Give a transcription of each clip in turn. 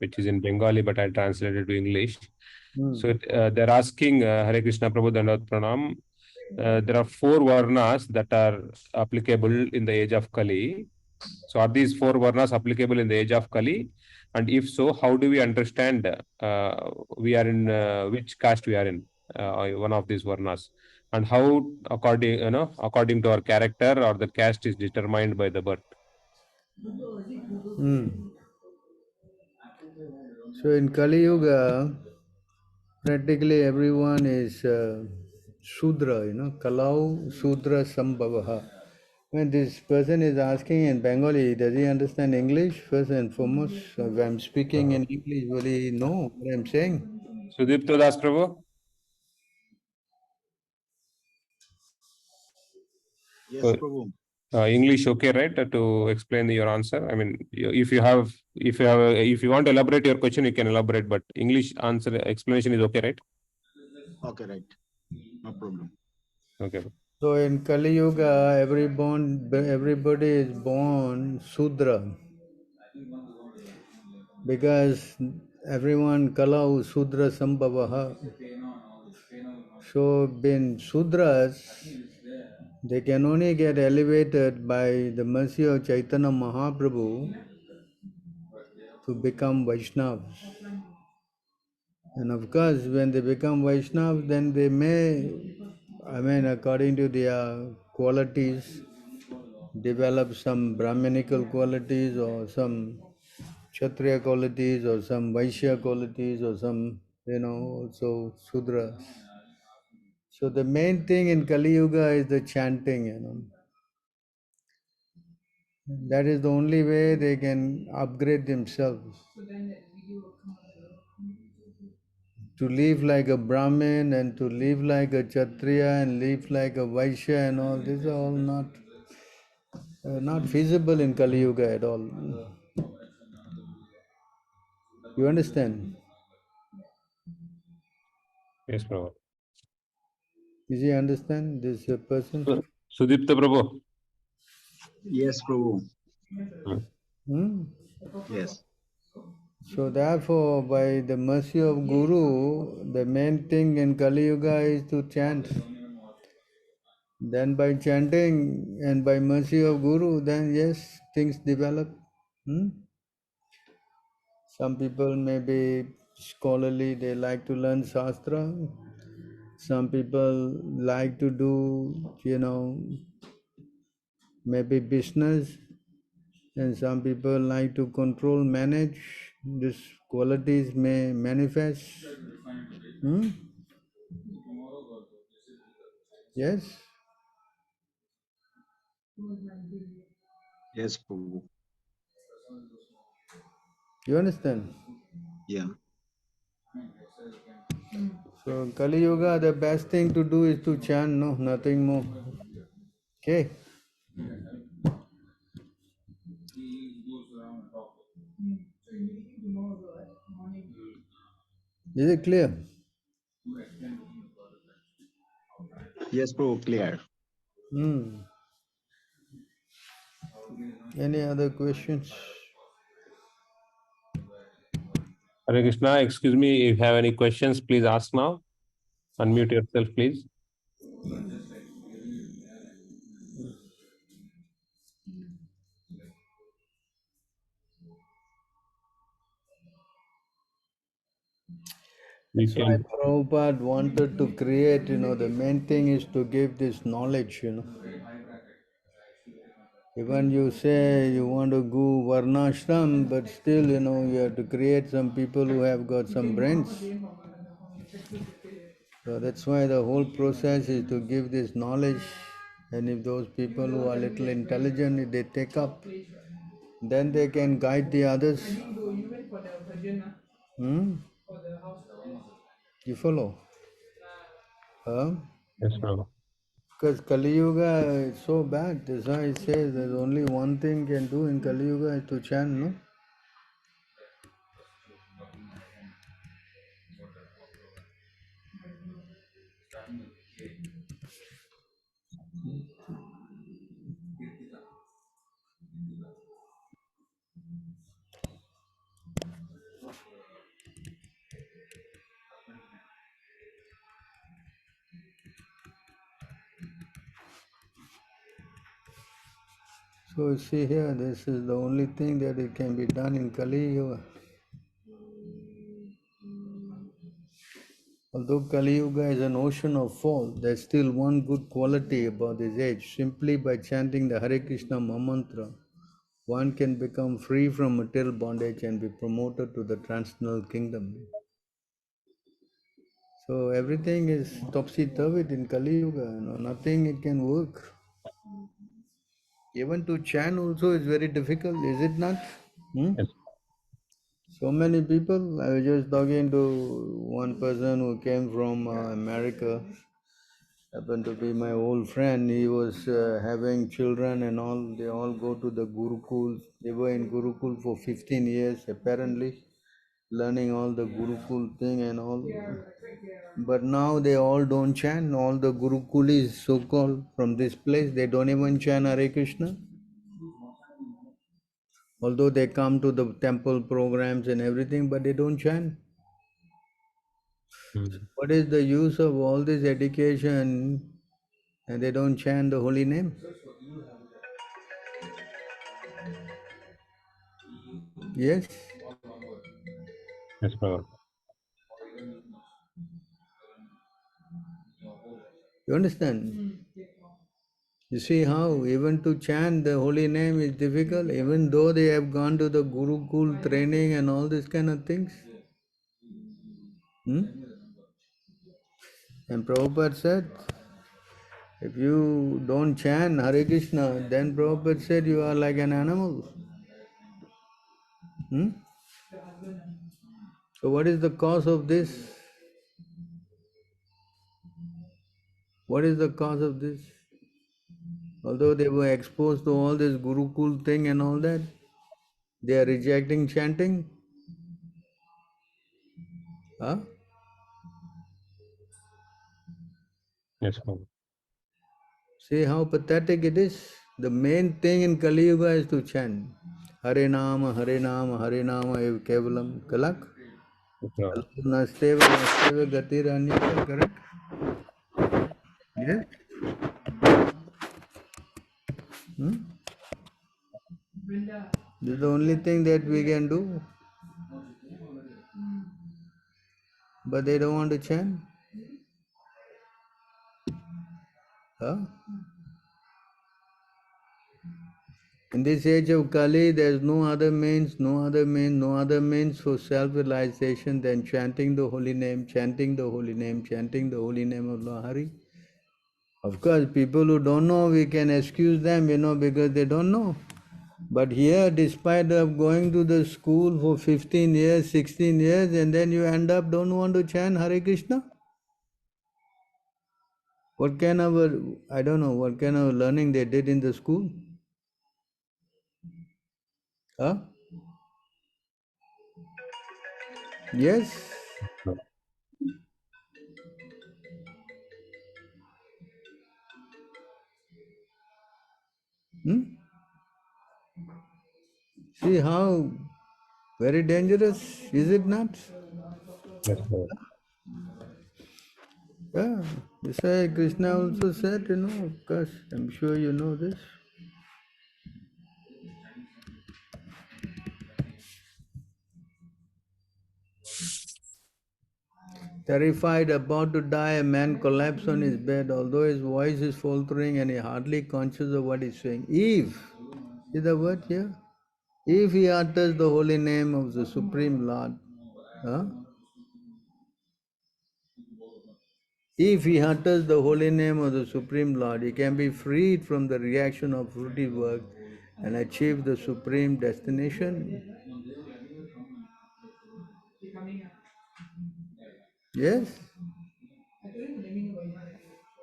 which is in Bengali, but I translated to English. Hmm. So they're asking, Hare Krishna Prabhu Dandavat Pranam. There are four varnas that are applicable in the age of Kali. So are these four varnas applicable in the age of Kali? And if so, how do we understand we are in which caste we are in one of these varnas, and how according to our character or the caste is determined by the birth? So in Kali Yuga, practically everyone is Shudra, Kalau Shudra Sambhavaha. When this person is asking in Bengali, does he understand English first and foremost? So if I'm speaking in English, will he know what I'm saying? Sudipto Das Prabhu? Yes, Prabhu. English okay, right? To explain your answer. I mean, if you want to elaborate your question, you can elaborate. But English answer explanation is okay, right? Okay, right. No problem. Okay. So in Kali Yuga, everybody is born Sudra. Because everyone Kalau Sudra Sambhavaha. So being Sudras, they can only get elevated by the mercy of Chaitanya Mahaprabhu to become Vaishnavas. And of course, when they become Vaishnavas, then they may, according to their qualities, develop some Brahminical qualities or some Kshatriya qualities or some Vaishya qualities or some, also Sudras. So the main thing in Kali Yuga is the chanting, That is the only way they can upgrade themselves. To live like a Brahmin and to live like a Kshatriya and live like a Vaishya and all, these are all not feasible in Kali Yuga at all. You understand? Yes, Prabhu. Does he understand this person? Sudipta Prabhu. Yes, Prabhu. Hmm? Yes. So therefore, by the mercy of Guru, the main thing in Kali Yuga is to chant. Then by chanting and by mercy of Guru, then yes, things develop. Some people may be scholarly, they like to learn Shastra. Some people like to do, maybe business. And some people like to control, manage. These qualities may manifest. Yes? Yes, Prabhu. You understand? Yeah. So Kali Yuga, the best thing to do is to chant, no, nothing more. Okay? Is it clear? Yes, Prabhu, clear. Any other questions? Hare Krishna, excuse me, if you have any questions, please ask now. Unmute yourself, please. That's why Prabhupada wanted to create, the main thing is to give this knowledge, Even you say you want to go Varnashram, but still, you have to create some people who have got some brains. So that's why the whole process is to give this knowledge, and if those people who are little intelligent, if they take up, then they can guide the others. You follow? Huh? Yes, Prabhu. Because Kali Yuga is so bad. That's why it says there's only one thing can do in Kali Yuga is to chant, no? So see here, this is the only thing that it can be done in Kali Yuga. Although Kali Yuga is an ocean of fault, there's still one good quality about this age. Simply by chanting the Hare Krishna Mahamantra, one can become free from material bondage and be promoted to the transcendental kingdom. So everything is topsy-turvy in Kali Yuga, nothing it can work. Even to chant also is very difficult, is it not? Yes. So many people. I was just talking to one person who came from America, happened to be my old friend. He was having children and all. They all go to the Gurukul. They were in Gurukul for 15 years, apparently, learning all the Gurukul thing and all. But now they all don't chant. All the Gurukulis, so-called, from this place, they don't even chant Hare Krishna. Although they come to the temple programs and everything, but they don't chant. What is the use of all this education and they don't chant the holy name? Yes? Yes, Prabhu. You understand? You see how even to chant the holy name is difficult, even though they have gone to the Gurukul training and all these kind of things. Hmm? And Prabhupada said, if you don't chant Hare Krishna, then Prabhupada said you are like an animal. Hmm? So what is the cause of this? What is the cause of this? Although they were exposed to all this Gurukul thing and all that, they are rejecting chanting. Huh? Yes, Prabhu. See how pathetic it is. The main thing in Kali Yuga is to chant. Hare Nama, Hare Nama, Hare Nama, Eva Kevalam, Kalak. Yes, Prabhu. Nasteva Gatir Anyata, correct? Yes? Hmm? This is the only thing that we can do. But they don't want to chant. Huh? In this age of Kali, there is no other means for self-realization than chanting the holy name, chanting the holy name, chanting the holy name of Lord Hari. Of course, people who don't know, we can excuse them, because they don't know. But here, despite of going to the school for 15 years, 16 years, and then you end up don't want to chant Hare Krishna? What kind of, I don't know, what kind of learning they did in the school? Huh? Yes? Hmm? See how very dangerous, is it not? Yes, Prabhu. Yeah, this way Krishna also said, of course, I'm sure you know this. Terrified, about to die, a man collapsed on his bed, although his voice is faltering and he hardly conscious of what he's saying. If, see the word here? If he utters the holy name of the Supreme Lord, huh? If he utters the holy name of the Supreme Lord, he can be freed from the reaction of fruitive work and achieve the supreme destination. Yes?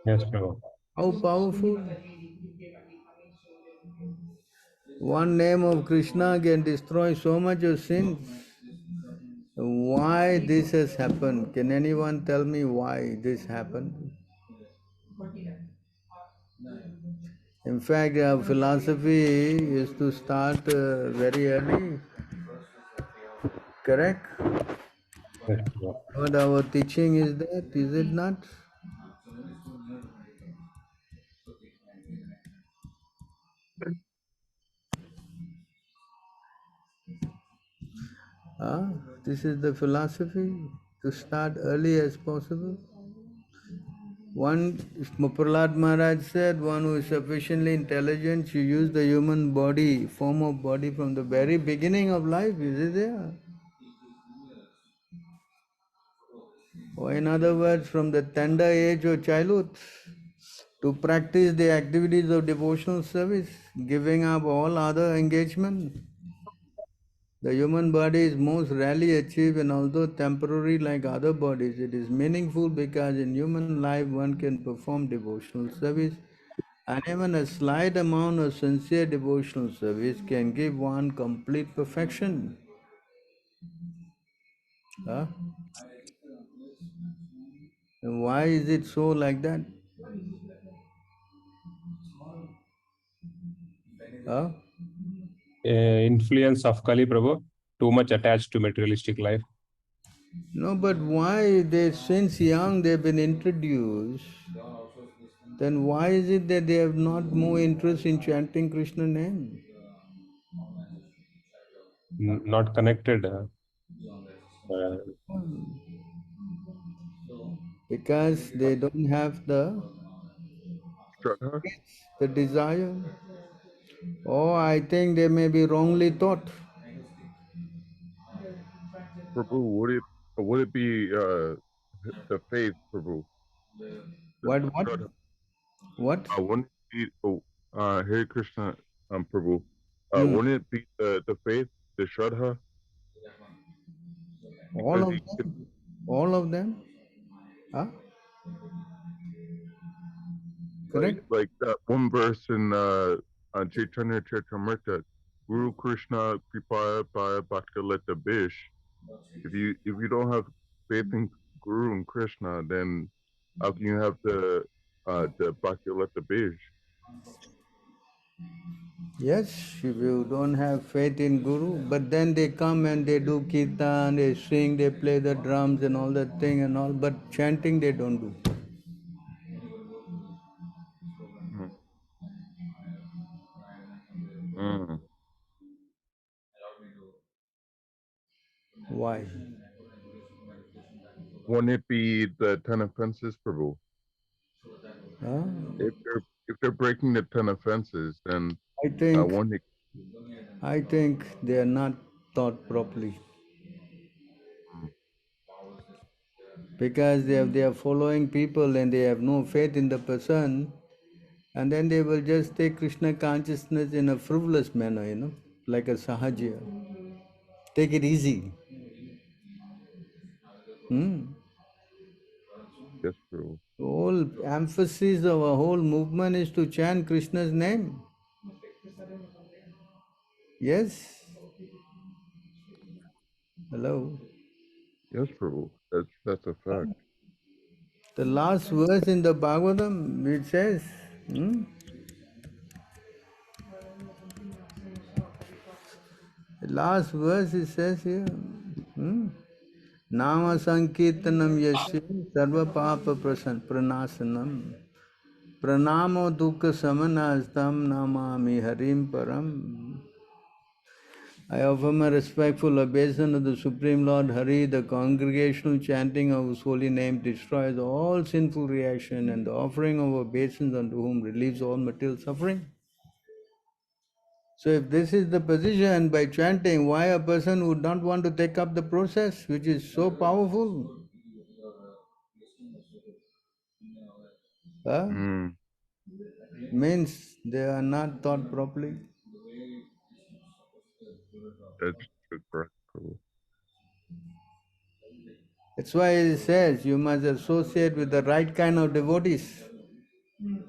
Yes, Prabhu. How powerful? One name of Krishna can destroy so much of sins. Why this has happened? Can anyone tell me why this happened? In fact, our philosophy is to start very early, correct? Yes, Prabhu. What our teaching is that, is it not? Huh? This is the philosophy, to start early as possible. One, Prahlad Maharaj said, one who is sufficiently intelligent should use the human body, form of body from the very beginning of life. Is it there? Or in other words, from the tender age of childhood, to practice the activities of devotional service, giving up all other engagement. The human body is most rarely achieved, and although temporary like other bodies, it is meaningful because in human life one can perform devotional service, and even a slight amount of sincere devotional service can give one complete perfection. Huh? And why is it so like that? Huh? Influence of Kali, Prabhu, too much attached to materialistic life. No, but why they, since young they've been introduced, then why is it that they have not more interest in chanting Krishna name? Not connected. Because they don't have Shraddha? the desire. Or I think they may be wrongly taught. Prabhu, would it be the faith, Prabhu? The What? Shraddha? What? Wouldn't it be Hare Krishna, Prabhu? Hmm. Wouldn't it be the faith, the Shraddha? All Because of them? All of them? Huh? Correct? like that one verse in Chaitanya Charitamrita, Guru Krishna Kripaya Paya Bhaktileta Bish. If you don't have faith in Guru and Krishna, then how can you have the Bhaktileta Bish? Yes, if you don't have faith in Guru, but then they come and they do kirtan, they sing, they play the drums and all that thing and all, but chanting they don't do. Mm. Mm. Why? Wouldn't it be the 10 offenses, Prabhu? Huh? If they're breaking the 10 offenses, then I think wouldn't it? I think they are not taught properly. Mm. Because they are following people and they have no faith in the person, and then they will just take Krishna consciousness in a frivolous manner, like a sahaja. Take it easy. Hmm. Yes, Prabhu. The whole emphasis of our whole movement is to chant Krishna's name. Yes? Hello? Yes, Prabhu. That's a fact. The last verse in the Bhagavatam, it says, the last verse it says here, Nama Sankirtanam Yasya Sarva Papa Pranasanam Pranamo Dukha Samanastam Namami Harim Param. I offer my respectful obeisance of the Supreme Lord Hari. The congregational chanting of His holy name destroys all sinful reaction, and the offering of obeisance unto whom relieves all material suffering. So if this is the position by chanting, why a person would not want to take up the process which is so powerful? Huh? Mm. Means they are not taught properly. That's correct, Prabhu. That's why it says you must associate with the right kind of devotees. Mm.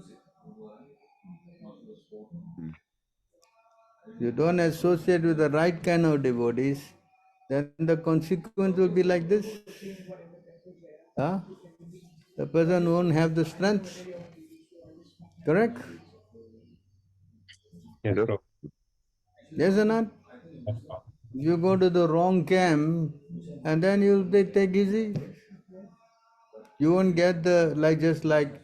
You don't associate with the right kind of devotees, then the consequence will be like this. Huh? The person won't have the strength. Correct? Yes, Yes. Prabhu. Yes or not? You go to the wrong camp and then they take easy. You won't get the, like just like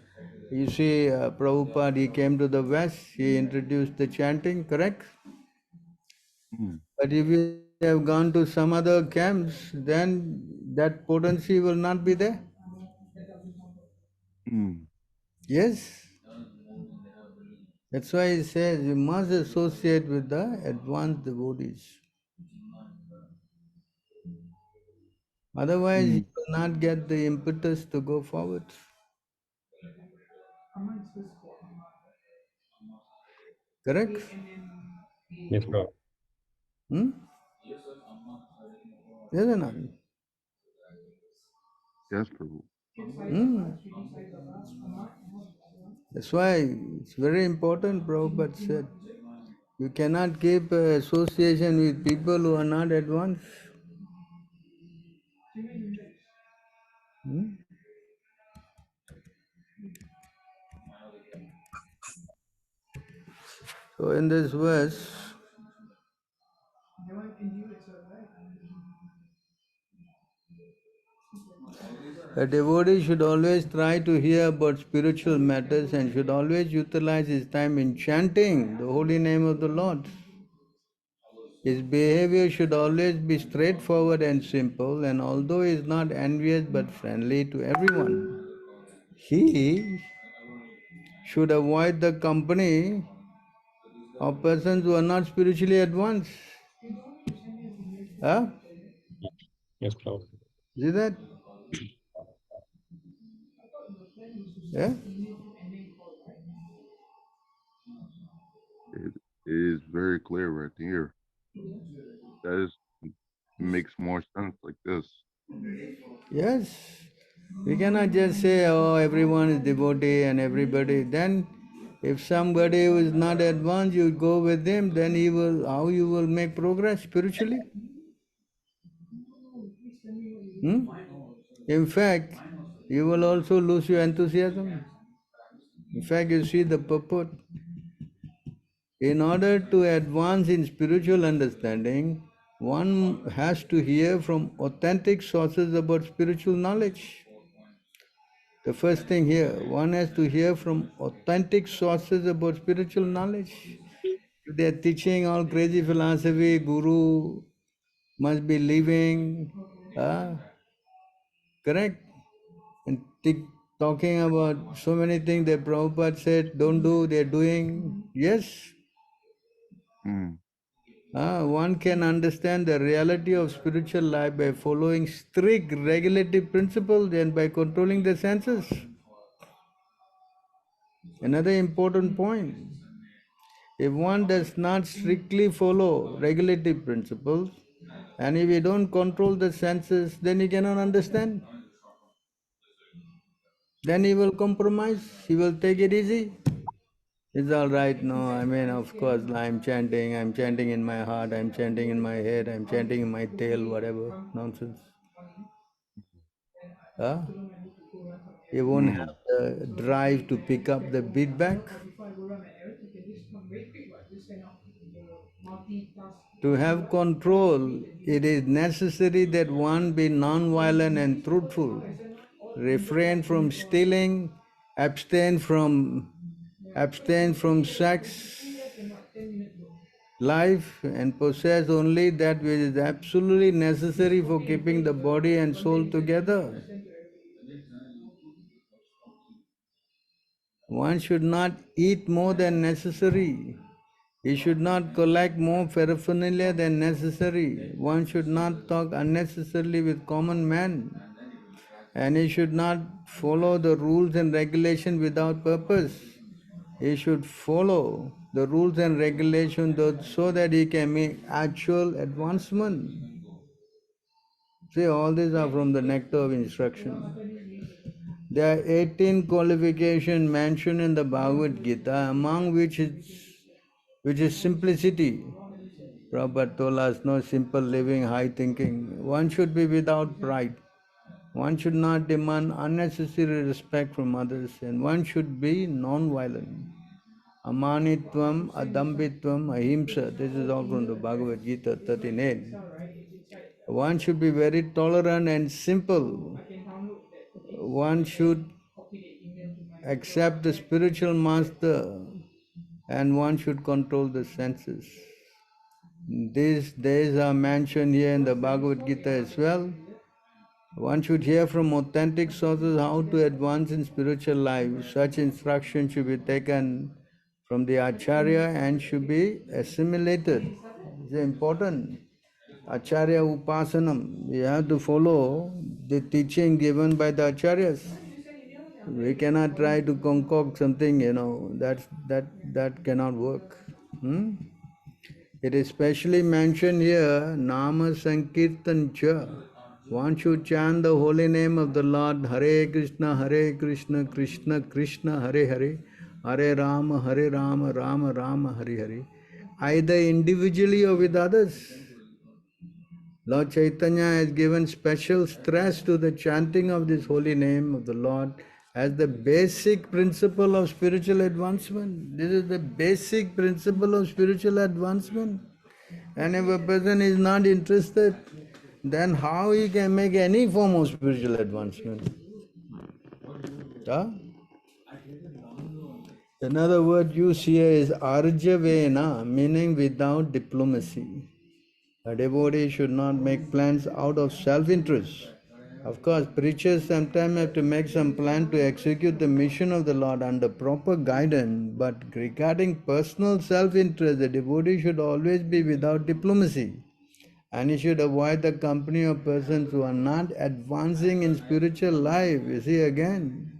you see Prabhupada, he came to the West, he introduced the chanting, correct? Mm. But if you have gone to some other camps, then that potency will not be there. Mm. Yes. That's why he says you must associate with the advanced devotees. Otherwise, you Mm. will not get the impetus to go forward. Correct? Yes, Prabhu. Hmm? Yes or not? Yes, Prabhu. Hmm? That's why it's very important, Prabhupada said. You cannot keep association with people who are not advanced. Hmm? So in this verse, a devotee should always try to hear about spiritual matters and should always utilize his time in chanting the holy name of the Lord. His behavior should always be straightforward and simple, and although he is not envious but friendly to everyone, he should avoid the company of persons who are not spiritually advanced. Huh? Yes, Prabhu. See that? Yeah? It is very clear right here. That is makes more sense like this. Yes. We cannot just say, oh, everyone is devotee and everybody. Then, if somebody who is not advanced, you go with him, then he will, how you will make progress spiritually? Hmm? In fact, you will also lose your enthusiasm. In fact, you see the purport. In order to advance in spiritual understanding, one has to hear from authentic sources about spiritual knowledge. The first thing here, one has to hear from authentic sources about spiritual knowledge. If they are teaching all crazy philosophy, guru must be living, correct? And talking about so many things that Prabhupada said, don't do, they're doing. Yes, Mm. one can understand the reality of spiritual life by following strict regulative principles and by controlling the senses. Another important point, if one does not strictly follow regulative principles, and if you don't control the senses, then you cannot understand. Then he will compromise, he will take it easy. It's all right, no, I mean, of course, I'm chanting in my heart, I'm chanting in my head, I'm chanting in my tail, whatever, nonsense. Huh? You won't have Mm. the drive to pick up the feedback. To have control, it is necessary that one be non-violent and truthful, refrain from stealing, abstain from sex, life, and possess only that which is absolutely necessary for keeping the body and soul together. One should not eat more than necessary. He should not collect more paraphernalia than necessary. One should not talk unnecessarily with common men. And he should not follow the rules and regulations without purpose. He should follow the rules and regulations so that he can make actual advancement. See, all these are from the nectar of instruction. There are 18 qualifications mentioned in the Bhagavad Gita, among which is simplicity. Prabhupada told us no simple living, high thinking. One should be without pride. One should not demand unnecessary respect from others, and one should be non-violent. Amanitvam, adambitvam, ahimsa. This is all from the Bhagavad Gita 13.8. One should be very tolerant and simple. One should accept the spiritual master, and one should control the senses. These days are mentioned here in the Bhagavad Gita as well. One should hear from authentic sources how to advance in spiritual life. Such instruction should be taken from the Acharya and should be assimilated. It's important. Acharya Upasanam. We have to follow the teaching given by the Acharyas. We cannot try to concoct something, that cannot work. It is specially mentioned here, Nama Sankirtan Cha. One should chant the holy name of the Lord, Hare Krishna, Krishna Krishna, Hare Hare, Hare Rama, Rama Rama, Hare Hare, either individually or with others. Lord Chaitanya has given special stress to the chanting of this holy name of the Lord as the basic principle of spiritual advancement. This is the basic principle of spiritual advancement. And if a person is not interested, then how he can make any form of spiritual advancement? Huh? Another word used here is arjavena, meaning without diplomacy. A devotee should not make plans out of self-interest. Of course, preachers sometimes have to make some plan to execute the mission of the Lord under proper guidance, but regarding personal self-interest, the devotee should always be without diplomacy. And he should avoid the company of persons who are not advancing in spiritual life. You see again.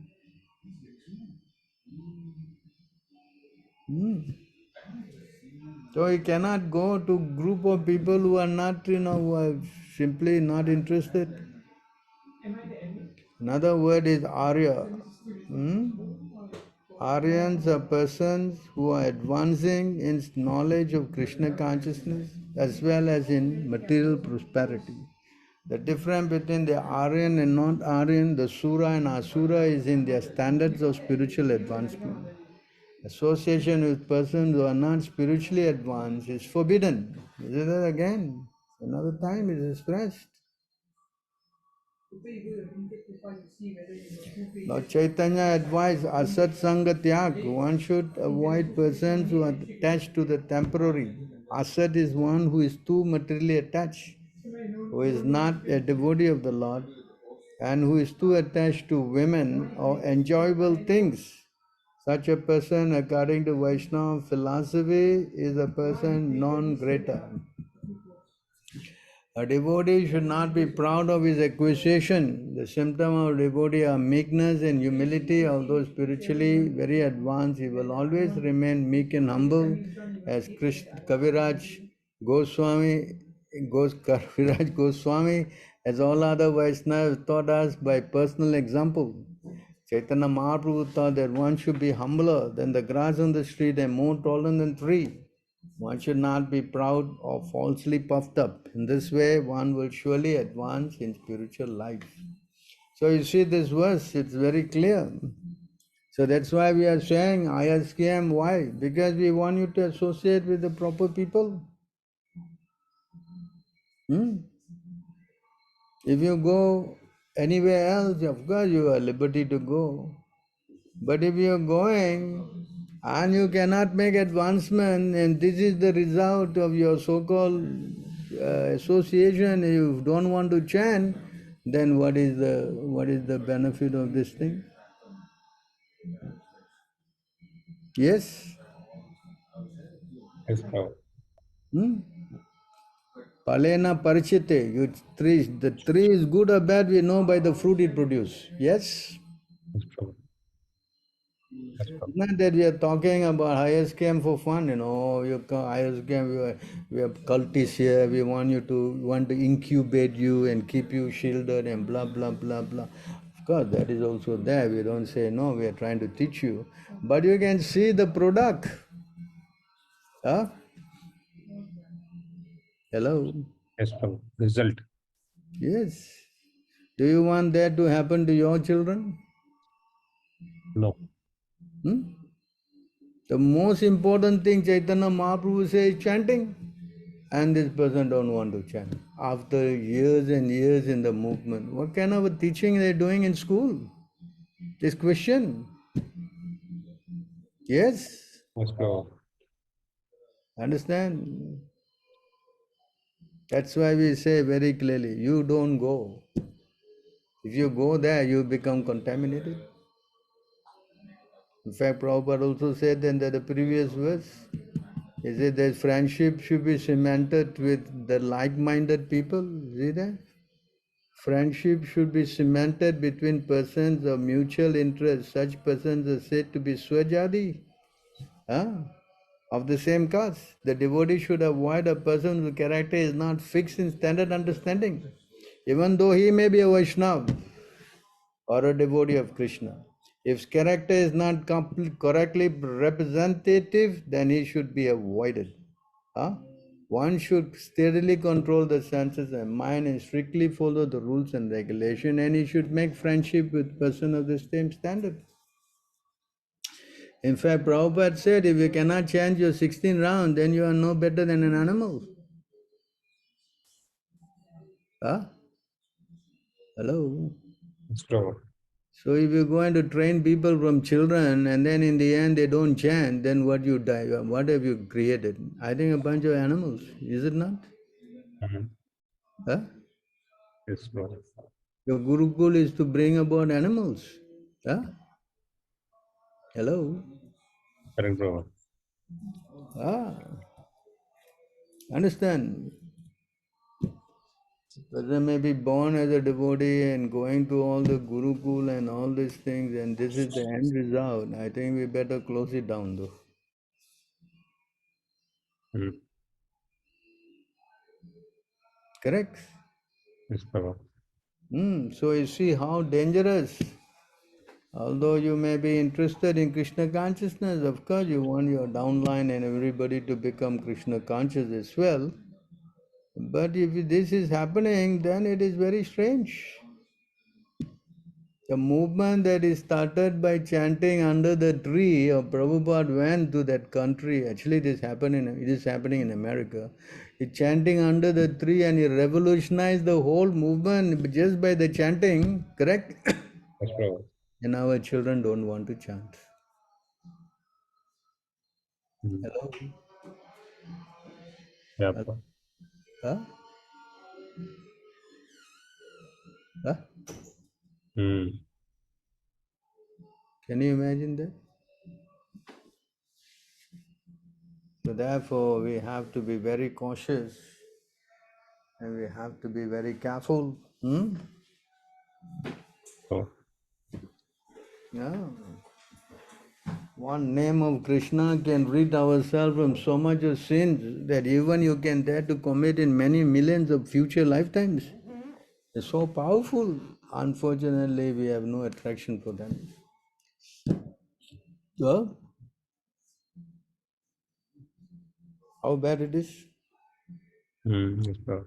So he cannot go to group of people who are not, who are simply not interested. Another word is Arya. Aryans are persons who are advancing in knowledge of Krishna consciousness as well as in material prosperity. The difference between the Aryan and not Aryan, the Sura and Asura, is in their standards of spiritual advancement. Association with persons who are not spiritually advanced is forbidden. Is it that again? Another time it is expressed. Lord Chaitanya advised Asat Sanga Tyag. One should avoid persons who are attached to the temporary. Asat is one who is too materially attached, who is not a devotee of the Lord, and who is too attached to women or enjoyable things. Such a person, according to Vaishnava philosophy, is a person non grata. A devotee should not be proud of his acquisition. The symptom of a devotee are meekness and humility. Although spiritually very advanced, he will always remain meek and humble, as Kaviraj Goswami, as all other Vaishnavas taught us by personal example. Chaitanya Mahaprabhu taught that one should be humbler than the grass on the street and more tolerant than tree. One should not be proud or falsely puffed up. In this way, one will surely advance in spiritual life. So you see this verse, it's very clear. So that's why we are saying ISKM. Why? Because we want you to associate with the proper people. If you go anywhere else, of course you are at liberty to go. But if you are going and you cannot make advancement, and this is the result of your so-called association, you don't want to chant, then what is the benefit of this thing? Yes? Yes, Prabhu. Palena parichite. The tree is good or bad, we know by the fruit it produces. Yes? Yes, Prabhu. Yes, Prabhu. Not that we are talking about ISKM for fun, you come ISKM, we have cultists here, we want to incubate you and keep you shielded and blah, blah, blah, blah. Of course, that is also there. We don't say, no, we are trying to teach you. But you can see the product. Huh? Hello? Yes, Prabhu. Result. Yes. Do you want that to happen to your children? No. The most important thing Chaitanya Mahaprabhu says is chanting. And this person don't want to chant. After years and years in the movement, what kind of a teaching they're doing in school? This question. Yes? Yes, Prabhu. Understand? That's why we say very clearly, you don't go. If you go there, you become contaminated. In fact, Prabhupada also said in the previous verse, he said that friendship should be cemented with the like-minded people. See that? Friendship should be cemented between persons of mutual interest. Such persons are said to be swajadi, of the same caste. The devotee should avoid a person whose character is not fixed in standard understanding, even though he may be a Vaishnava or a devotee of Krishna. If his character is not correctly representative, then he should be avoided. Huh? One should steadily control the senses and mind and strictly follow the rules and regulation, and he should make friendship with person of the same standard. In fact, Prabhupada said, if you cannot change your 16 rounds, then you are no better than an animal. Huh? Hello? Yes, Prabhu. So if you're going to train people from children and then in the end they don't chant, then what you die? What have you created? I think a bunch of animals, is it not? Mhm. Huh? Yes, Prabhu. Your Gurukul is to bring about animals. Huh? Hello? Correct, Prabhu. Ah, understand? Person may be born as a devotee and going to all the Gurukul and all these things, and this is the end result. I think we better close it down though. Mhm. Correct? Yes, Prabhu. So you see how dangerous. Although you may be interested in Krishna consciousness, of course you want your downline and everybody to become Krishna conscious as well. But if this is happening, then it is very strange. The movement that is started by chanting under the tree of Prabhupada went to that country. Actually, it is happening in America. It's chanting under the tree and he revolutionized the whole movement just by the chanting, correct? Yes, Prabhu. And our children don't want to chant. Mhm. Hello? Yeah, Hello? Prabhu. Huh? Huh? Mm. Can you imagine that? So therefore, we have to be very cautious and we have to be very careful. So, Yeah. One name of Krishna can rid ourselves from so much of sins that even you can dare to commit in many millions of future lifetimes. It's so powerful. Unfortunately, we have no attraction for them. So, how bad it is? yes, Prabhu.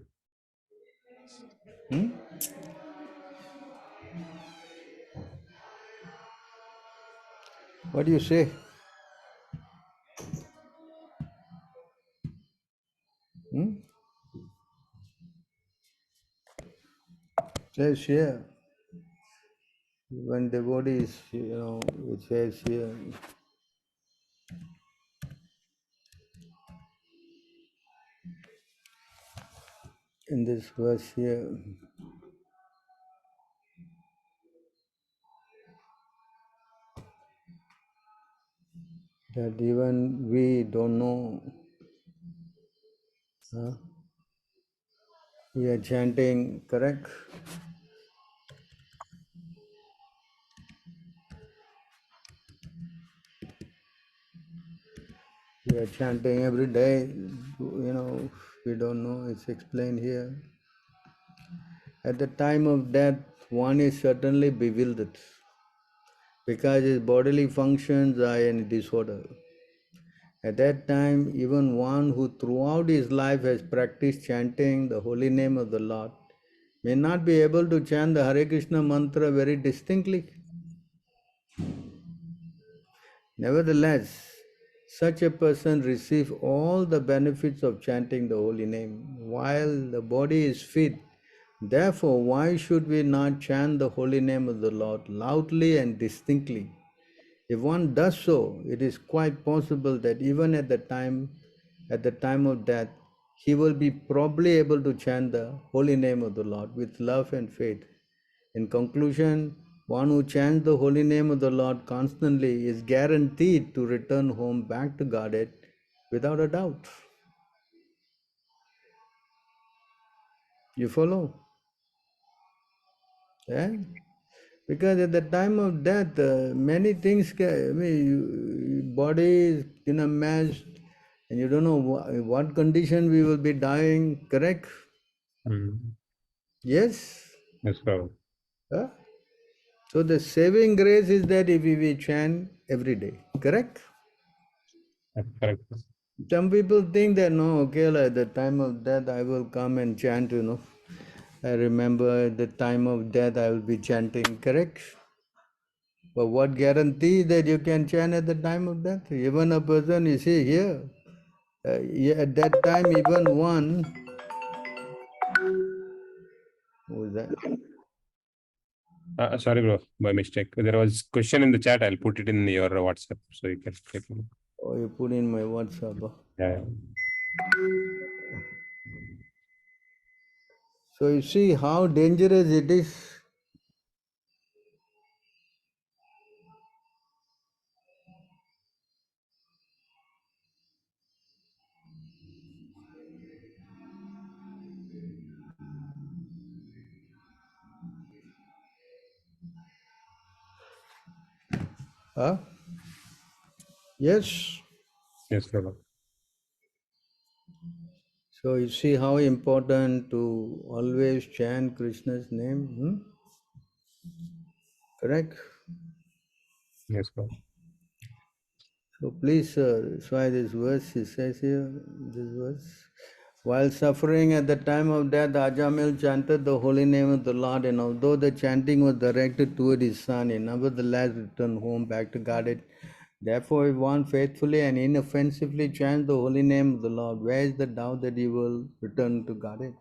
Hmm? What do you say? Hmm? Says here, when devotees, it says here, in this verse here, that even we don't know, huh? We are chanting, correct? We are chanting every day, we don't know, it's explained here. At the time of death, one is certainly bewildered because his bodily functions are in disorder. At that time, even one who throughout his life has practiced chanting the holy name of the Lord may not be able to chant the Hare Krishna mantra very distinctly. Nevertheless, such a person receives all the benefits of chanting the holy name while the body is fit. Therefore, why should we not chant the holy name of the Lord loudly and distinctly? If one does so, it is quite possible that even at the time of death, he will be probably able to chant the holy name of the Lord with love and faith. In conclusion, one who chants the holy name of the Lord constantly is guaranteed to return home back to Godhead without a doubt. You follow? Yeah? Because at the time of death, many things, body is in a mess, and you don't know what condition we will be dying, correct? Yes? Yes, Prabhu. Huh? So the saving grace is that if we chant every day, correct? Correct. Some people think that, no, okay, at the time of death I will come and chant, I remember at the time of death I will be chanting, correct? But what guarantee that you can chant at the time of death? Even a person, you see here, at that time, even one, who was that? Sorry, bro, by mistake. There was question in the chat. I'll put it in your WhatsApp so you can take it. Oh, you put in my WhatsApp. Yeah. So you see how dangerous it is. Huh? Yes. Yes, Prabhu. So you see how important to always chant Krishna's name. Correct? Yes, Prabhu. So please, that's why this verse, he says here, this verse, while suffering at the time of death, Ajamil chanted the holy name of the Lord, and although the chanting was directed toward his son, he nevertheless returned home back to Godhead. Therefore, if one faithfully and inoffensively chants the holy name of the Lord, where is the doubt that he will return to Godhead?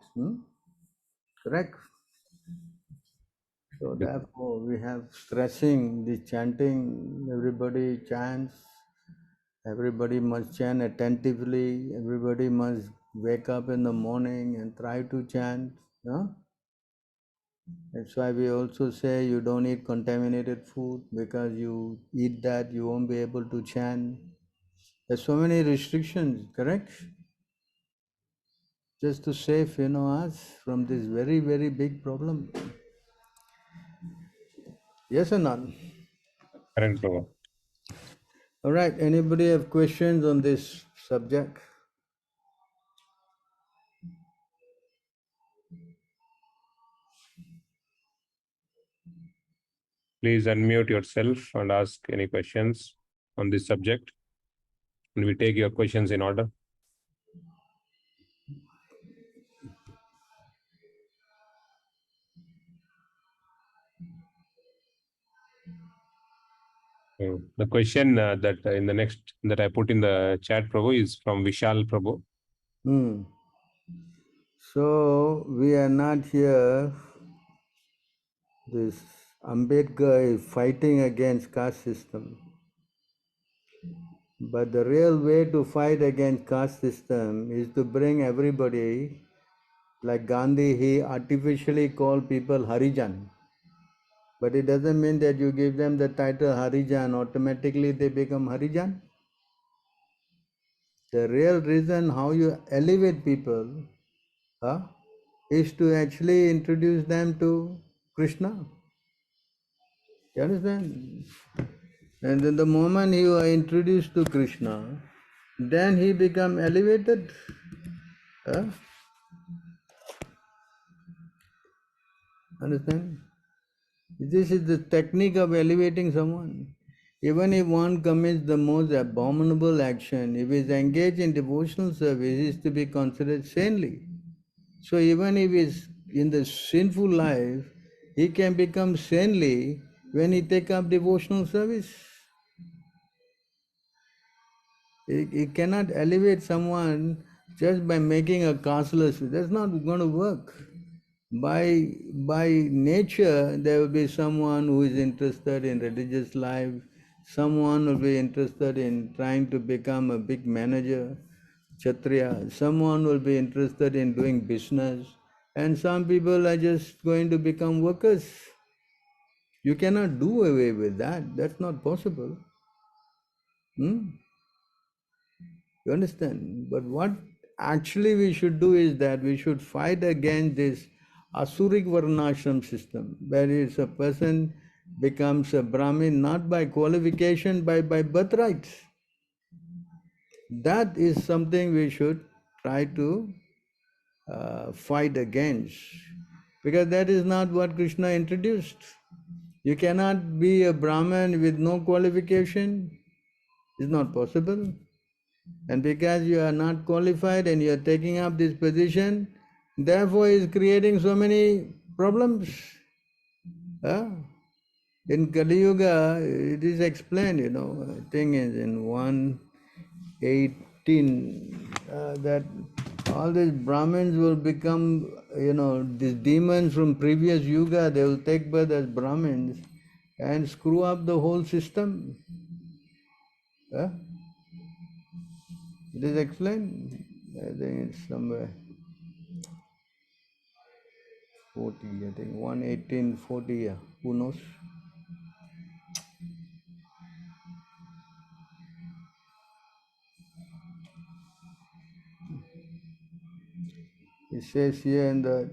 Correct? So Yes. therefore, we have stressing the chanting, everybody chants. Everybody must chant attentively. Everybody must wake up in the morning and try to chant. That's why we also say you don't eat contaminated food, because you eat that, you won't be able to chant. There's so many restrictions, correct? Just to save us from this very, very big problem. Yes or not? Correct, Prabhu. All right, anybody have questions on this subject? Please unmute yourself and ask any questions on this subject. And we take your questions in order. The question that in the next that I put in the chat, Prabhu, is from Vishal Prabhu. So we are not here. This Ambedkar is fighting against caste system. But the real way to fight against caste system is to bring everybody, like Gandhi, he artificially called people Harijan. But it doesn't mean that you give them the title Harijan, automatically they become Harijan. The real reason how you elevate people is to actually introduce them to Krishna. You understand? And then the moment you are introduced to Krishna, then he become elevated. Understand? This is the technique of elevating someone. Even if one commits the most abominable action, if he is engaged in devotional service, he is to be considered saintly. So even if he is in the sinful life, he can become saintly when he take up devotional service. He cannot elevate someone just by making a casteless. That's not going to work. By nature, there will be someone who is interested in religious life, someone will be interested in trying to become a big manager, Kshatriya. Someone will be interested in doing business, and some people are just going to become workers. You cannot do away with that. That's not possible. You understand? But what actually we should do is that we should fight against this Asuric Varnashram system, where is a person becomes a Brahmin not by qualification, but by birthright. That is something we should try to fight against, because that is not what Krishna introduced. You cannot be a Brahman with no qualification. It's not possible. And because you are not qualified and you are taking up this position, therefore is creating so many problems. In Kali Yuga, it is explained, I think is in 118, that all these Brahmins will become, these demons from previous Yuga, they will take birth as Brahmins and screw up the whole system. It is explained, I think it's somewhere 40, I think 118, 40, yeah. Who knows? It says here in the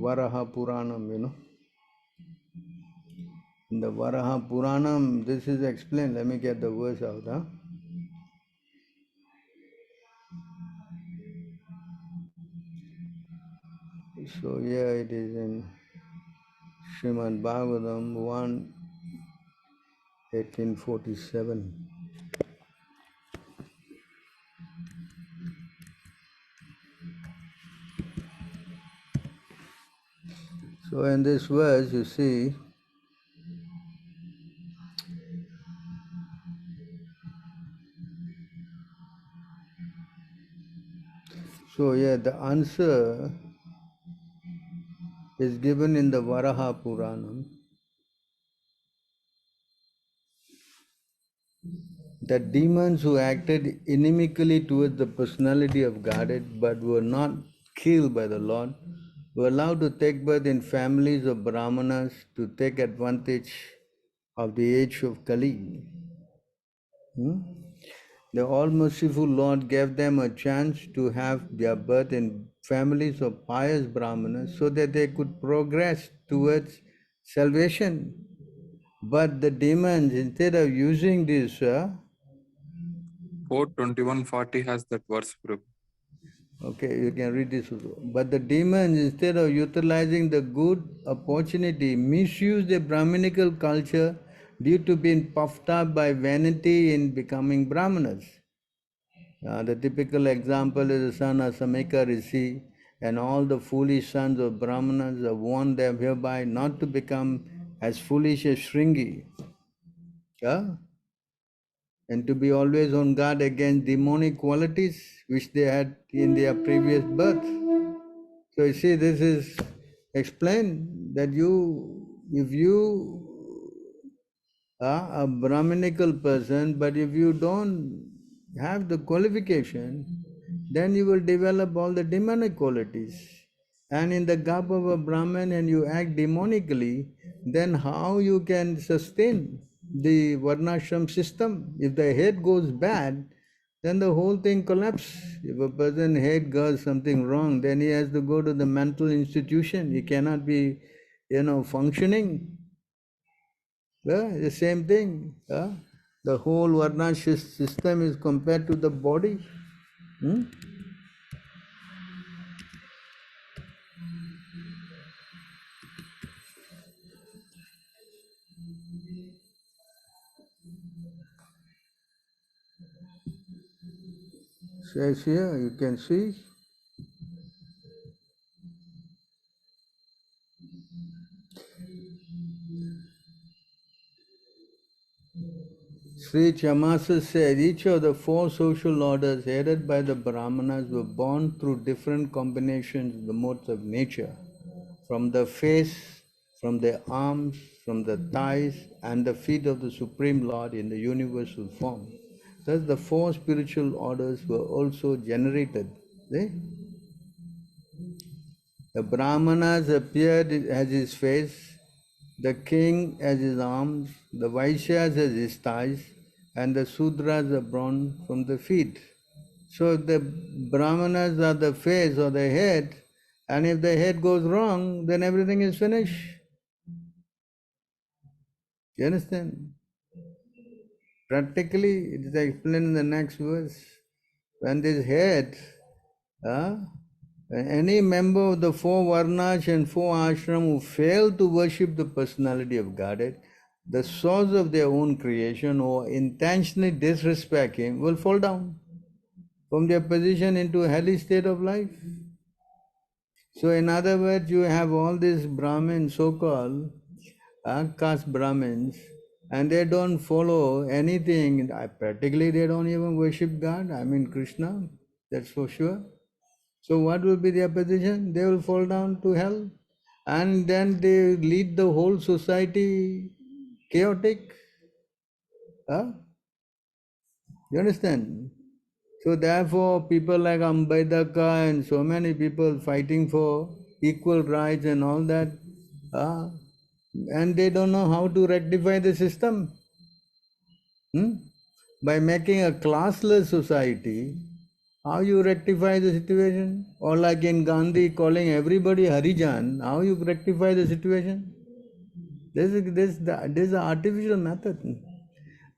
Varaha Puranam, in the Varaha Puranam, this is explained. Let me get the verse out. So here it is in Srimad Bhagavatam 1:1847. So in this verse, you see, so yeah, the answer is given in the Varaha Puranam, that demons who acted inimically towards the personality of Godhead but were not killed by the Lord were allowed to take birth in families of Brahmanas to take advantage of the age of Kali. The All-Merciful Lord gave them a chance to have their birth in families of pious Brahmanas so that they could progress towards salvation. But the demons, instead of using this, 4:21:40 has that verse, Prabhu. okay, you can read this also. But the demons, instead of utilizing the good opportunity, misuse the Brahminical culture due to being puffed up by vanity in becoming Brahmanas. The typical example is the son of Samika Rishi, and all the foolish sons of Brahmanas are warned them hereby not to become as foolish as Shringi, and to be always on guard against demonic qualities which they had in their previous birth. So you see, this is explained that if you are a Brahminical person, but if you don't have the qualification, then you will develop all the demonic qualities. And in the garb of a Brahmin and you act demonically, then how you can sustain the Varnashram system? If the head goes bad, then the whole thing collapses. If a person head does something wrong, then he has to go to the mental institution. He cannot be, functioning. The same thing. The whole Varna system is compared to the body. Says here, you can see. Sri Chamasa said each of the four social orders headed by the Brahmanas were born through different combinations of the modes of nature, from the face, from the arms, from the thighs, and the feet of the Supreme Lord in the universal form. Thus the four spiritual orders were also generated. See? The Brahmanas appeared as his face, the king as his arms, the Vaishyas as his thighs, and the Sudras are born from the feet. So if the Brahmanas are the face or the head, and if the head goes wrong, then everything is finished. You understand? Practically, it is explained in the next verse. When this head, any member of the four varnas and four ashram who fail to worship the personality of Godhead, the source of their own creation, or intentionally disrespect him, will fall down from their position into a hellish state of life. So in other words, you have all these Brahmins, so-called caste Brahmins, and they don't follow anything. Practically, they don't even worship God, I mean Krishna, that's for sure. So what will be their position? They will fall down to hell, and then they lead the whole society chaotic. Huh? You understand? So therefore, people like Ambedkar and so many people fighting for equal rights and all that, and they don't know how to rectify the system. By making a classless society, how you rectify the situation? Or like in Gandhi calling everybody Harijan, how you rectify the situation? This is an artificial method.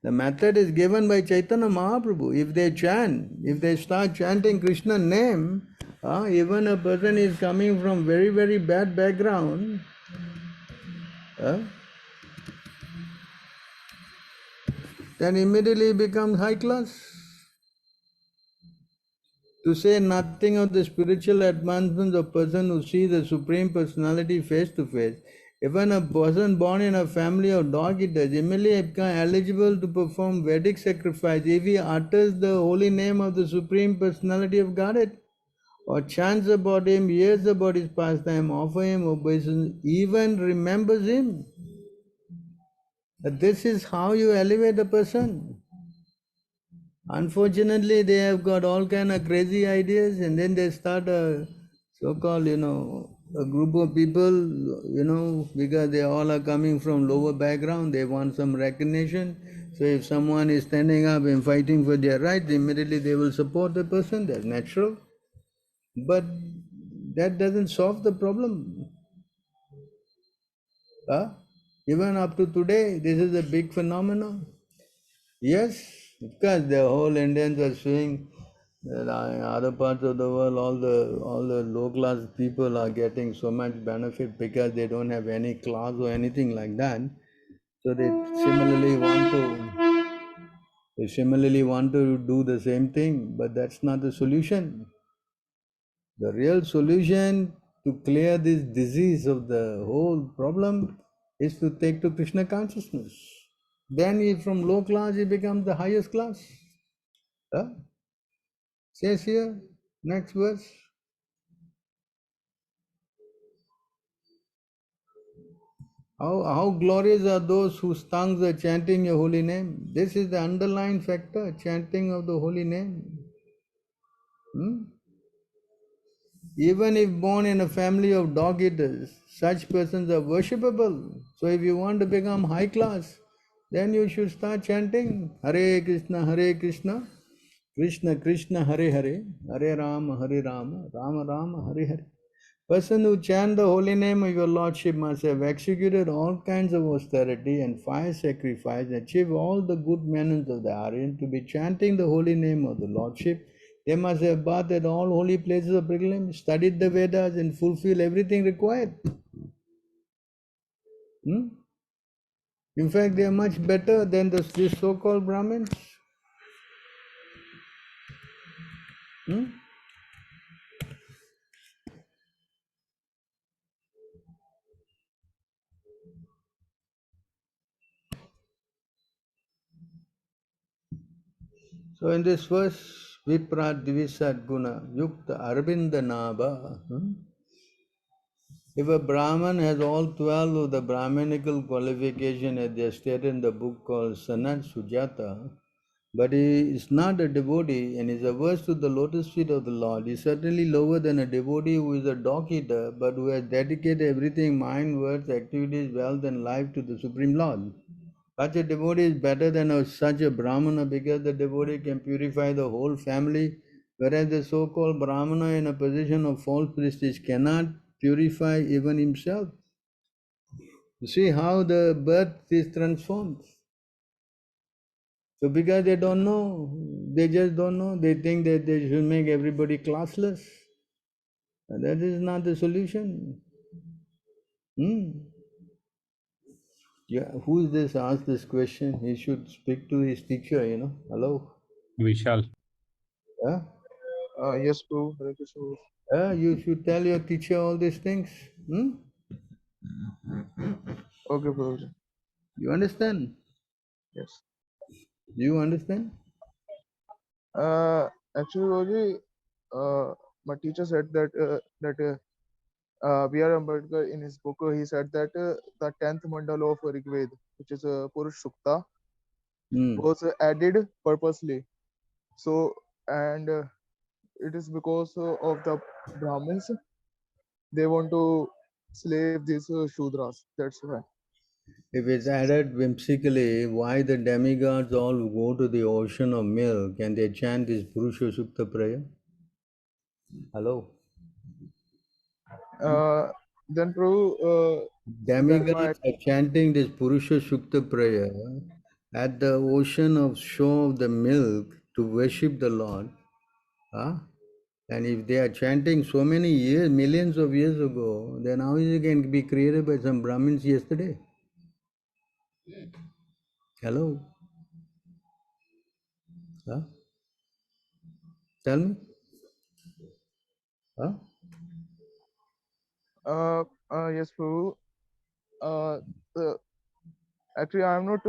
The method is given by Chaitanya Mahaprabhu. If they chant, if they start chanting Krishna's name, even a person is coming from very, very bad background, then immediately becomes high class. To say nothing of the spiritual advancements of a person who sees the Supreme Personality face to face, even a person born in a family of dog eaters immediately becomes eligible to perform Vedic sacrifice if he utters the holy name of the Supreme Personality of Godhead, or chants about him, hears about his pastime, offers him obeisance, even remembers him. This is how you elevate a person. Unfortunately, they have got all kind of crazy ideas, and then they start a so-called, a group of people, because they all are coming from lower background, they want some recognition. So if someone is standing up and fighting for their rights, immediately they will support the person, that's natural. But that doesn't solve the problem. Even up to today, this is a big phenomenon. Yes, because the whole Indians are seeing that in other parts of the world, all the low class people are getting so much benefit because they don't have any class or anything like that. So they similarly want to do the same thing, but that's not the solution. The real solution to clear this disease of the whole problem is to take to Krishna consciousness. Then from low class he becomes the highest class. Says here, next verse. How glorious are those whose tongues are chanting your holy name. This is the underlying factor, chanting of the holy name. Even if born in a family of dog eaters, such persons are worshipable. So if you want to become high class, then you should start chanting Hare Krishna, Krishna Krishna, Hare Hare, Hare Rama, Rama Rama, Hare Hare. Person who chant the holy name of your Lordship must have executed all kinds of austerity and fire sacrifice, achieve all the good manners of the Aryan. To be chanting the holy name of the Lordship, they must have bathed at all holy places of pilgrimage, studied the Vedas, and fulfilled everything required. In fact, they are much better than these so-called Brahmins. So in this verse, Vipra Divisat Guna Yukta Arvinda Nabha. If a Brahman has all 12 of the Brahminical qualification as they are stated in the book called Sanat Sujata, But he is not a devotee and is averse to the lotus feet of the Lord. He is certainly lower than a devotee who is a dog eater, but who has dedicated everything, mind, words, activities, wealth, and life to the Supreme Lord. Such a devotee is better than such a Brahmana because the devotee can purify the whole family, whereas the so-called Brahmana in a position of false prestige cannot purify even himself. You see how the birth is transformed. So because they don't know, they just don't know, they think that they should make everybody classless. And that is not the solution. Yeah, who is this asked this question? He should speak to his teacher, Hello? Vishal. Yeah? Yes, Prabhu. Hare Krishna. You should tell your teacher all these things. Okay, Prabhu. You understand? Yes. You understand? Actually, Prabhuji, my teacher said that B.R. Ambedkar in his book he said that the 10th mandala of Rigved, which is Purush Sukta, was added purposely. So, and it is because of the Brahmins, they want to slave these Shudras. That's why. If it's added whimsically, why the demigods all go to the ocean of milk and they chant this Purusha Sukta prayer? Hello? Then, Prabhu, that's why. Demigods are chanting this Purusha Sukta prayer at the ocean of shore of the milk to worship the Lord. And if they are chanting so many years, millions of years ago, then how is it can be created by some Brahmins yesterday? Hello? Huh? Tell me? Huh? Yes, Prabhu. The, actually, I'm not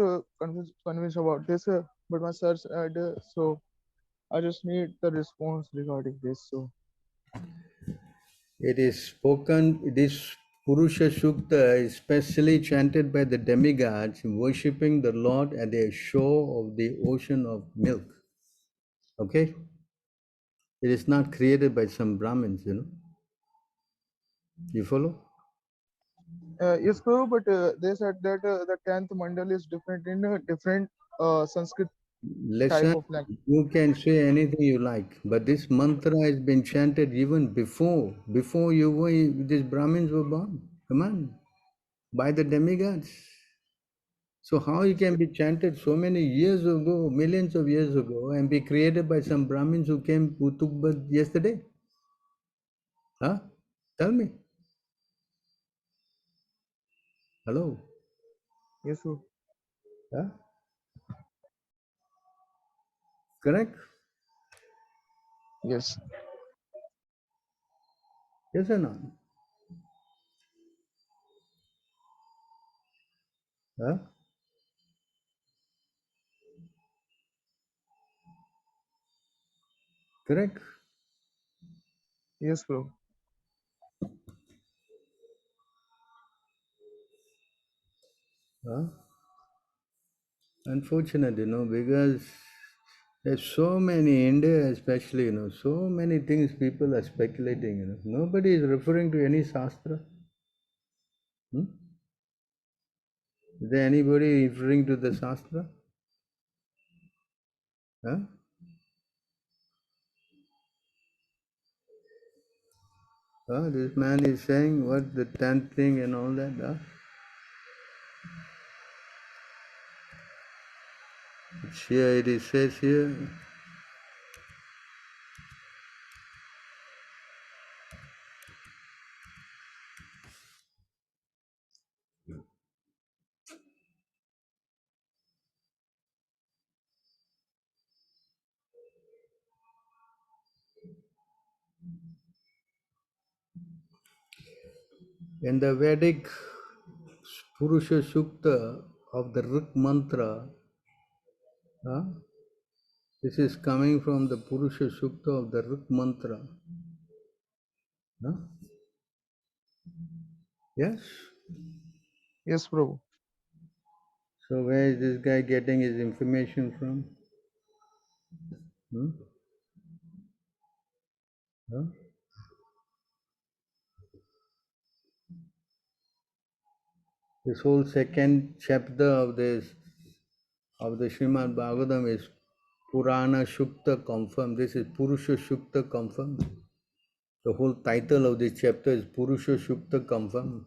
convinced about this, but my sir said so. I just need the response regarding this. So, It is spoken, this Purusha Sukta is specially chanted by the demigods worshipping the Lord at the shore of the ocean of milk. Okay? It is not created by some Brahmins, You follow? yes, Prabhu, but they said that the 10th mandal is different in different Sanskrit type Listen, of language. you can say anything you like, but this mantra has been chanted even before you were, these Brahmins were born. Come on, by the demigods. So how it can be chanted so many years ago, millions of years ago, and be created by some Brahmins who took birth yesterday? Huh? Tell me. Hello? Yes, Prabhu. Huh? Correct? Yes. Yes or not? Huh? Correct? Yes, Prabhu. Huh? Unfortunate, because there's so many, India especially, so many things people are speculating, Nobody is referring to any Shastra. Is there anybody referring to the Shastra? Huh? This man is saying what the 10th thing and all that. It's here, it says here. In the Vedic Purusha Sukta of the Rik mantra, this is coming from the Purusha Sukta of the Rik mantra. Yes? Yes, Prabhu. So where is this guy getting his information from? Hmm? Huh? This whole second chapter of the Srimad Bhagavatam is Purana Shukta confirmed. This is Purusha Shukta confirmed. The whole title of this chapter is Purusha Shukta confirmed.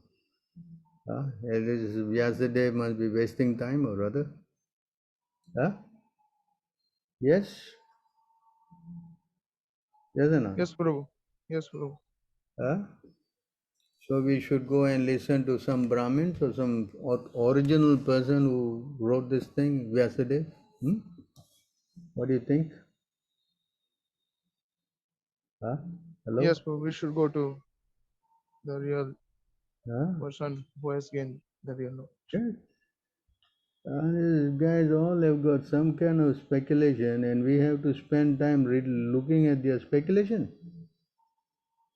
It is Vyasadeva must be wasting time or rather. Huh? Yes? Yes or not? Yes, Prabhu. Yes, Prabhu. Huh? So we should go and listen to some Brahmins or some original person who wrote this thing, Vyasadeva. Hmm? What do you think? Huh? Hello? Yes, Prabhu. We should go to the real Huh? person who has gained the real knowledge. Yes. These guys all have got some kind of speculation and we have to spend time looking at their speculation.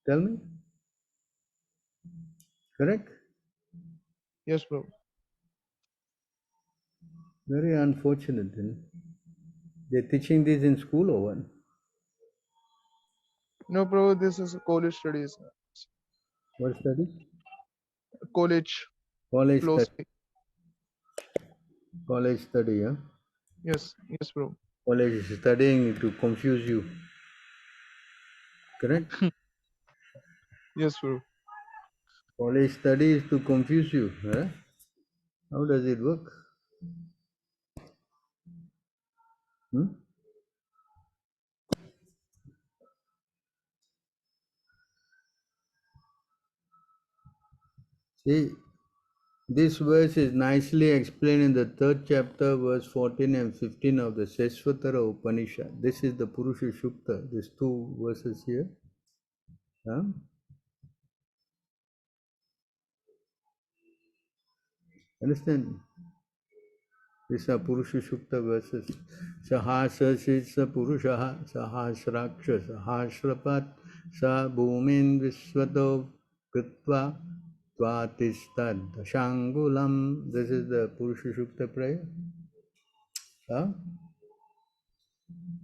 Tell me. Correct? Yes, Prabhu. Very unfortunate. They're teaching this in school or what? No, Prabhu, this is college studies. What study? College College study. philosophy. College study, huh? Yes, yes, Prabhu. College is studying to confuse you. Correct? Yes, Prabhu. College study is to confuse you. Huh? How does it work? Hmm? See, this verse is nicely explained in the third chapter, verse 14 and 15 of the Sesvatara Upanishad. This is the Purusha Shukta, these two verses here. Huh? Understand? These are Purusha Shukta verses. Sahasasisa Purushaha, Sahasraksha, Sahasrapat, Sa Bhumin Visvato Kritva, Tvatistad Shangulam. This is the Purusha Shukta prayer. Huh?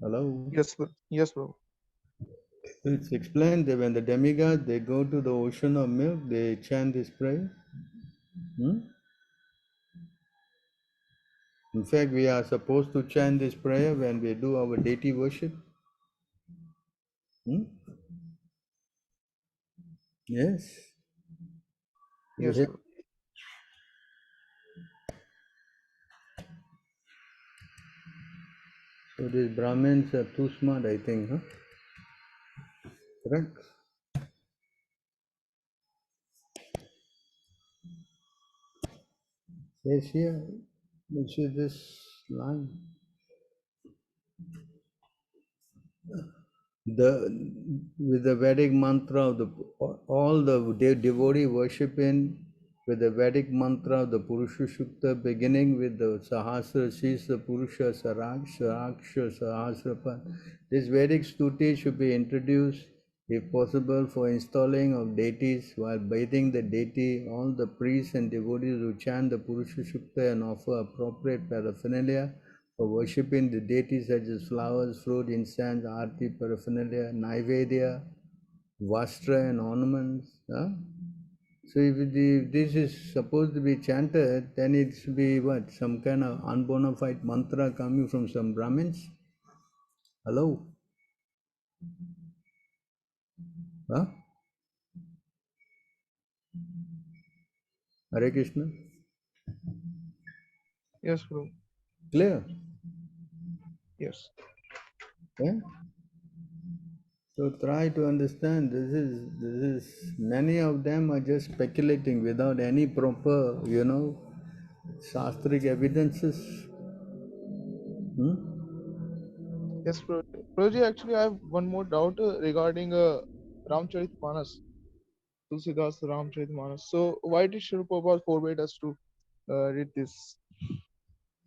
Hello? Yes, Prabhu. Yes, Prabhu. It's explained that when the demigods, they go to the ocean of milk, they chant this prayer. Hmm? In fact, we are supposed to chant this prayer when we do our deity worship. Hmm? Yes. Yes, So Prabhu. these Brahmins are too smart, I think, huh? Correct? Yes, here, let's see this line. With the Vedic mantra of all the devotee worshiping with the Vedic mantra of the Purusha Shukta, beginning with the Sahasra Sis, the Purusha Saraksha Sahasrapa. This Vedic stuti should be introduced, if possible, for installing of deities while bathing the deity. All the priests and devotees who chant the Purusha Shukta and offer appropriate paraphernalia for worshipping the deities such as flowers, fruit, incense, arti, paraphernalia, naivedya, vastra and ornaments. Huh? So if this is supposed to be chanted, then it should be what? Some kind of unbona fide mantra coming from some Brahmins? Hello? Huh? Hare Krishna? Yes, Prabhu. Clear? Yes. Yeah? So try to understand, this is many of them are just speculating without any proper, shastric evidences. Hmm? Yes, Prabhu. Prabhuji, actually, I have one more doubt regarding Ramcharitmanas, Tulsidas Ramcharitmanas. So, why did Srila Prabhupada forbade us to read this?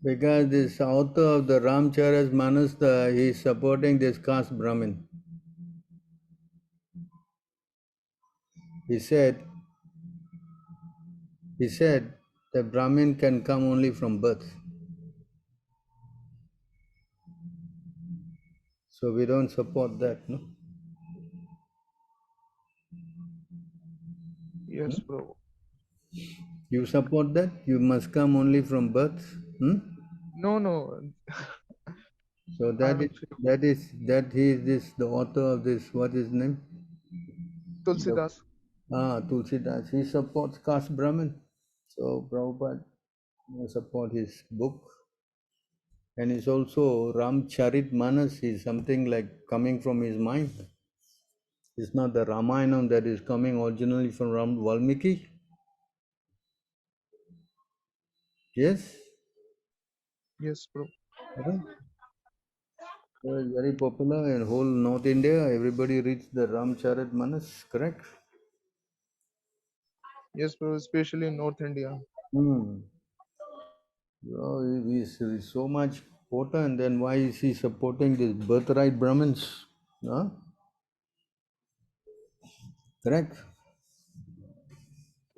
Because this author of the Ramcharas Manas, he is supporting this caste Brahmin. He said that Brahmin can come only from birth. So we don't support that, no? Yes, Prabhu. You support that? You must come only from birth? No, no. So I'm actually that he is this the author of this, what is his name? Tulsidas. Tulsidas. He supports caste Brahmin. So Prabhupada support his book. And it's also Ramcharit Manas is something like coming from his mind. It's not the Ramayana that is coming originally from Valmiki. Yes? Yes, Prabhu. Okay. So it's very popular in whole North India. Everybody reads the Ramcharit Manas, correct? Yes, Prabhu, especially in North India. So he's so much potent, then why is he supporting this birthright Brahmins? Huh? Correct?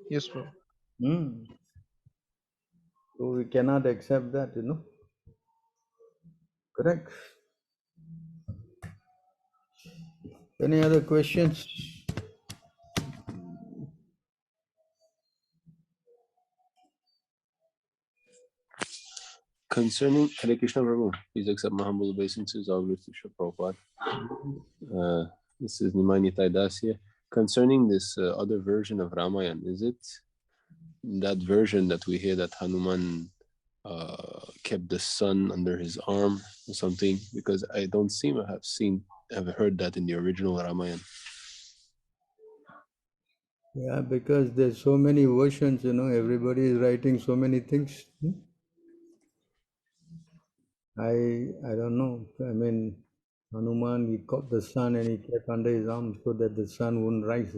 Yes, Prabhu. So we cannot accept that, Correct? Any other questions? Concerning Hare Krishna Prabhu, please accept my humble obeisances, all glories to Srila Prabhupada. This is Nimai Nitai Das here. Concerning this other version of Ramayana, is it that version that we hear that Hanuman kept the sun under his arm or something? Because I don't seem to have heard that in the original Ramayana. Yeah, because there's so many versions, everybody is writing so many things. I don't know. I mean, Hanuman, he caught the sun and he kept under his arm so that the sun wouldn't rise.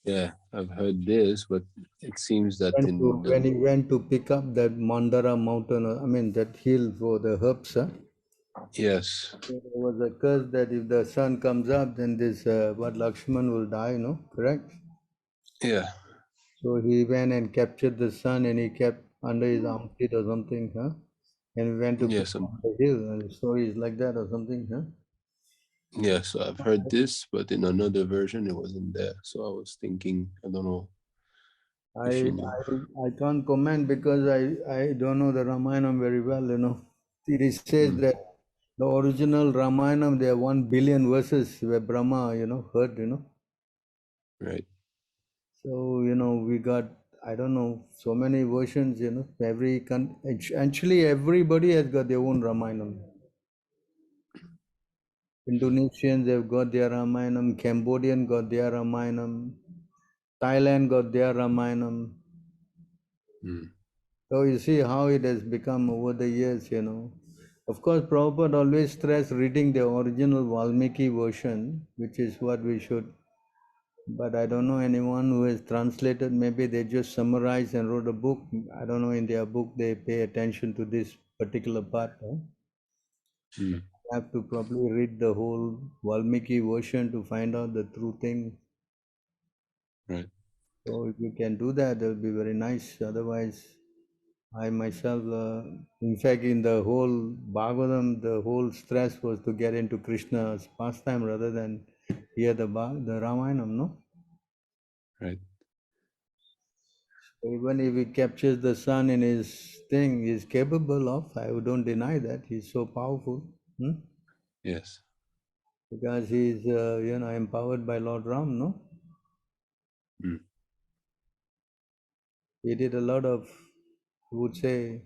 Yeah, I've heard this, but it seems that When he went to pick up that Mandara mountain, that hill for the herbs, yes, there was a curse that if the sun comes up, then this Lakshman will die, correct? yeah. So he went and captured the sun and he kept under his armpit or something, and he went to pick Yes, up the hill. And the story is like that or something, yes, I've heard this, but in another version it wasn't there. So I was thinking, I don't know if you know. I can't comment because I don't know the Ramayana very well, It says that the original Ramayana, there are 1 billion verses where Brahma, heard, Right. So, we got, I don't know, so many versions, actually everybody has got their own Ramayana. Indonesians have got their Ramayana, Cambodian got their Ramayana, Thailand got their Ramayana. So you see how it has become over the years, Of course, Prabhupada always stressed reading the original Valmiki version, which is what we should. But I don't know anyone who has translated. Maybe they just summarized and wrote a book. I don't know, in their book they pay attention to this particular part. You have to probably read the whole Valmiki version to find out the true thing. Right. So if you can do that, that will be very nice. Otherwise, I myself, in fact, in the whole Bhagavatam, the whole stress was to get into Krishna's pastime rather than hear the Ramayana, no? Right. Even if he captures the sun in his thing, he's capable of. I don't deny that. He's so powerful. Yes. Because he's, empowered by Lord Ram, no? He did a lot of, I would say,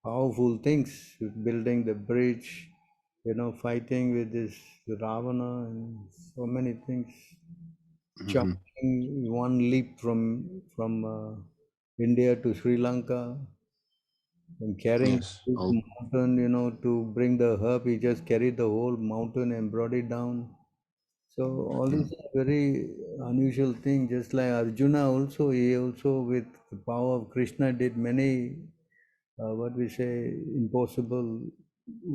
powerful things, building the bridge, fighting with this Ravana and so many things. Jumping one leap from India to Sri Lanka and carrying Yes. the mountain, to bring the herb. He just carried the whole mountain and brought it down. So all these are very unusual thing. Just like Arjuna also, he also with the power of Krishna did many, what we say, impossible,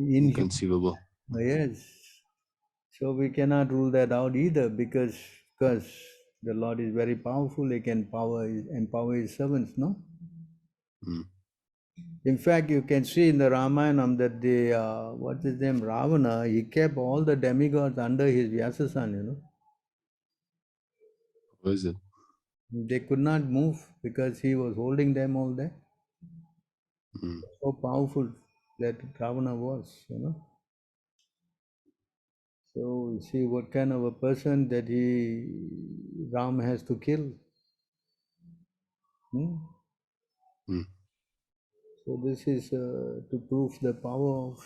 Inconceivable. Yes. So we cannot rule that out either because the Lord is very powerful. He can empower his servants, no? In fact, you can see in the Ramayana that the, what's his name, Ravana, he kept all the demigods under his Vyasasan, you know. What is it? They could not move because he was holding them all there. So powerful that Ravana was, you know. So you see what kind of a person that Ram has to kill. So this is to prove the power of,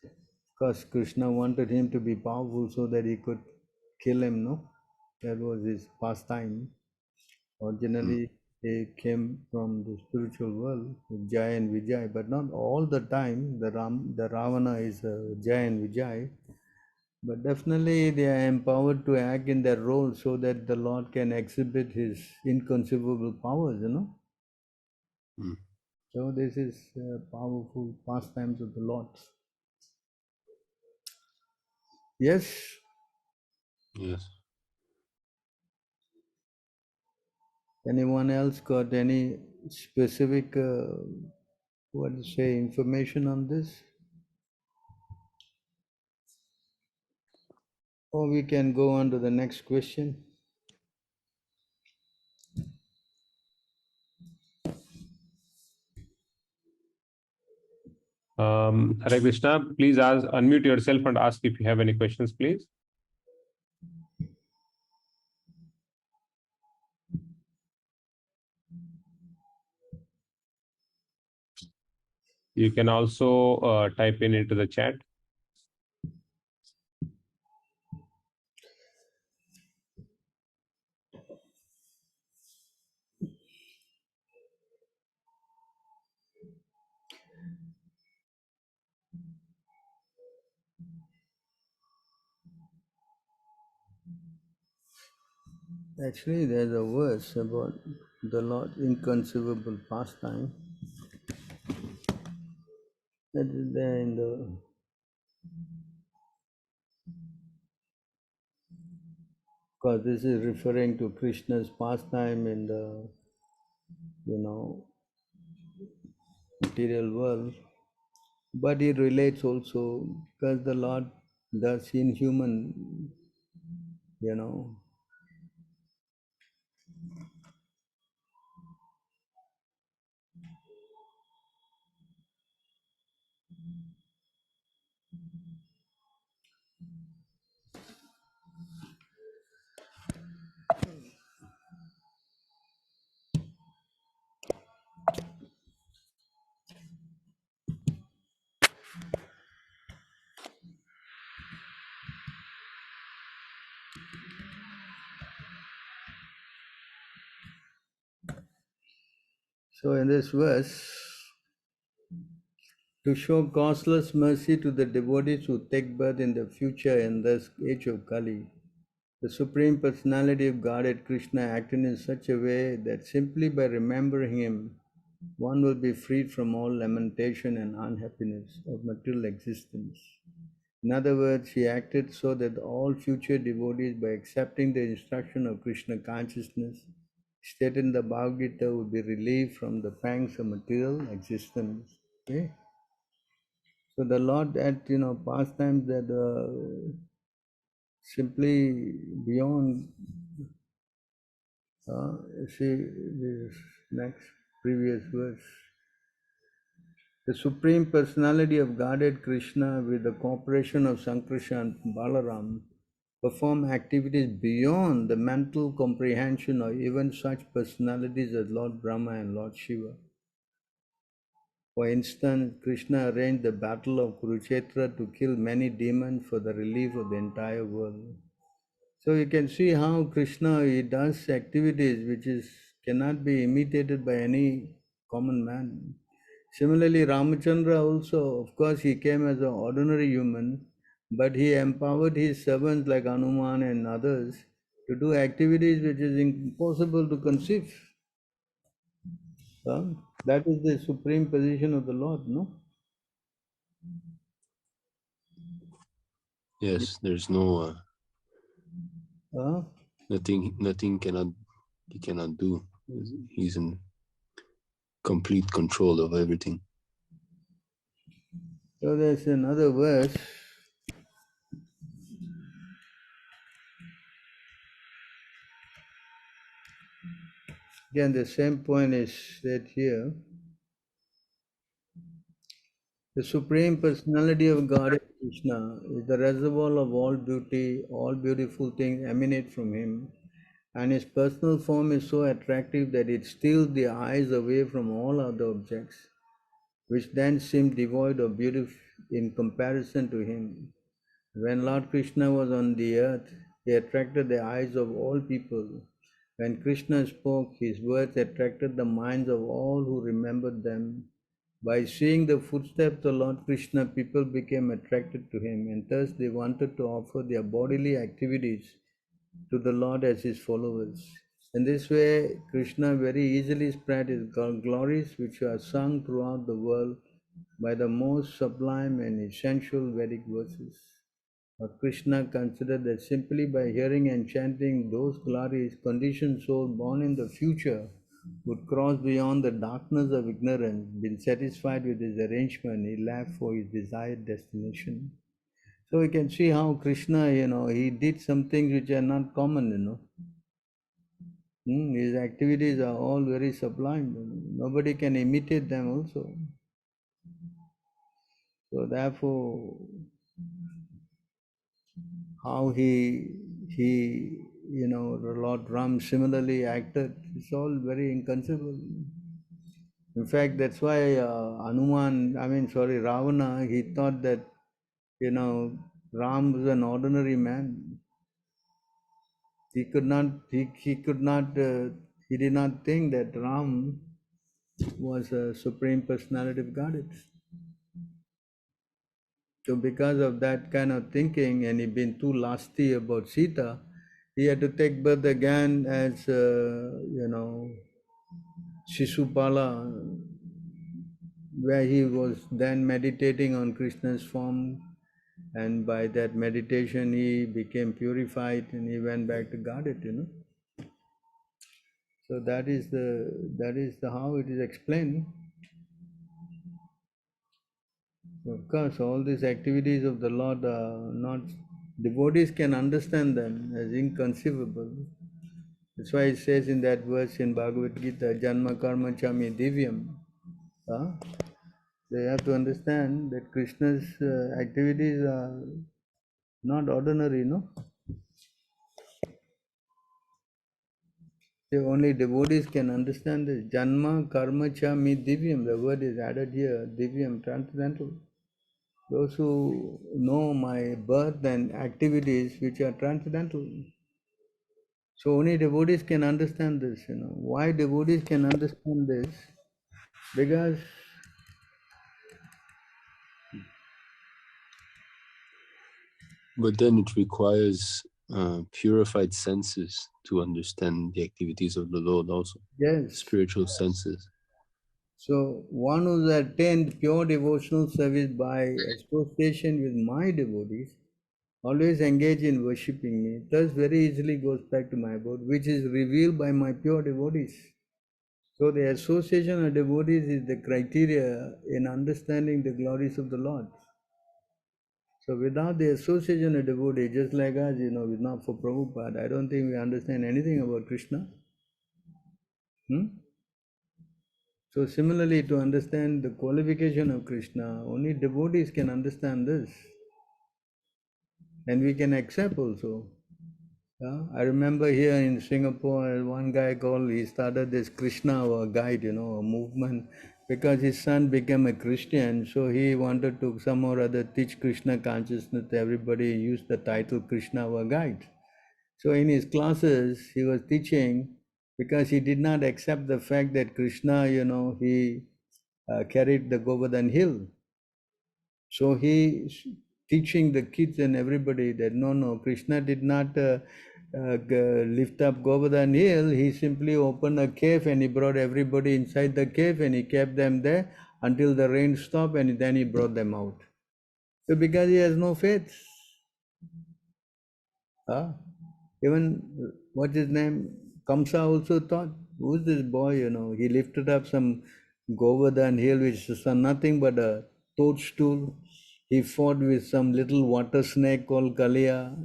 because Krishna wanted him to be powerful so that he could kill him, no? That was his pastime. Originally, they came from the spiritual world, Jaya and Vijay, but not all the time. The Ravana is Jaya and Vijay, but definitely they are empowered to act in their role so that the Lord can exhibit his inconceivable powers, you know. So this is powerful pastimes of the Lord. Yes. Yes. Anyone else got any specific, what to say, information on this? Or we can go on to the next question. Hare Krishna, please unmute yourself and ask if you have any questions, please. You can also type into the chat. Actually, there's a verse about the Lord's inconceivable pastime. That is there in the because this is referring to Krishna's pastime in the, you know, material world. But it relates also because the Lord does inhuman, you know. So in this verse, to show causeless mercy to the devotees who take birth in the future in this age of Kali, the Supreme Personality of Godhead Krishna acted in such a way that simply by remembering him, one will be freed from all lamentation and unhappiness of material existence. In other words, he acted so that all future devotees, by accepting the instruction of Krishna consciousness, stated in the Bhagavad Gita, would be relieved from the pangs of material existence. Okay? So the Lord at, you know, pastimes that simply beyond, see this next previous verse. The Supreme Personality of Godhead Krishna, with the cooperation of Sankarshan and Balaram, perform activities beyond the mental comprehension of even such personalities as Lord Brahma and Lord Shiva. For instance, Krishna arranged the battle of Kurukshetra to kill many demons for the relief of the entire world. So you can see how Krishna, he does activities which cannot be imitated by any common man. Similarly, Ramachandra also, of course, he came as an ordinary human, but he empowered his servants like Hanuman and others to do activities which is impossible to conceive. That is the supreme position of the Lord, no? Yes, there's no nothing he cannot do. He's in complete control of everything. So there's another verse. Again, the same point is said here. The Supreme Personality of Godhead Krishna is the reservoir of all beauty, all beautiful things emanate from him, and his personal form is so attractive that it steals the eyes away from all other objects, which then seem devoid of beauty in comparison to him. When Lord Krishna was on the earth, he attracted the eyes of all people. When Krishna spoke, his words attracted the minds of all who remembered them. By seeing the footsteps of Lord Krishna, people became attracted to him, and thus they wanted to offer their bodily activities to the Lord as his followers. In this way, Krishna very easily spread his glories, which are sung throughout the world by the most sublime and essential Vedic verses. But Krishna considered that simply by hearing and chanting those glories, conditioned soul born in the future would cross beyond the darkness of ignorance, been satisfied with his arrangement, he left for his desired destination. So we can see how Krishna, he did some things which are not common, His activities are all very sublime. Nobody can imitate them also. So therefore, how Lord Ram similarly acted, it's all very inconceivable. In fact, that's why Ravana, he thought that, Ram was an ordinary man. He did not think that Ram was a Supreme Personality of Godhead. So because of that kind of thinking, and he been too lusty about Sita, he had to take birth again as, Shishupala, where he was then meditating on Krishna's form, and by that meditation he became purified and he went back to Godhead, So that is how it is explained. Of course, all these activities of the Lord are not, devotees can understand them as inconceivable. That's why it says in that verse in Bhagavad Gita, Janma Karma Chami Divyam. They have to understand that Krishna's activities are not ordinary, Only devotees can understand this. Janma Karma Chami Divyam. The word is added here, Divyam, transcendental. Those who know my birth and activities which are transcendental. So only devotees can understand this, Why devotees can understand this? Because But then it requires purified senses to understand the activities of the Lord also. yes. Spiritual senses. So one who's attained pure devotional service by association with my devotees, always engage in worshipping me, thus very easily goes back to my abode, which is revealed by my pure devotees. So the association of devotees is the criteria in understanding the glories of the Lord. So without the association of devotees, just like us, with not for Prabhupada, I don't think we understand anything about Krishna. So similarly, to understand the qualification of Krishna, only devotees can understand this. And we can accept also. I remember here in Singapore, one guy he started this Krishna guide, a movement, because his son became a Christian, so he wanted to some or other teach Krishna consciousness to everybody. He used the title Krishna guide. So in his classes, he was teaching, because he did not accept the fact that Krishna, he carried the Govardhan hill. So he teaching the kids and everybody that no, Krishna did not lift up Govardhan hill. He simply opened a cave and he brought everybody inside the cave and he kept them there until the rain stopped, and then he brought them out. So because he has no faith. Even, what's his name? Kamsa also thought, who's this boy, He lifted up some Govardhan hill, which is nothing but a toadstool. He fought with some little water snake called Kalia.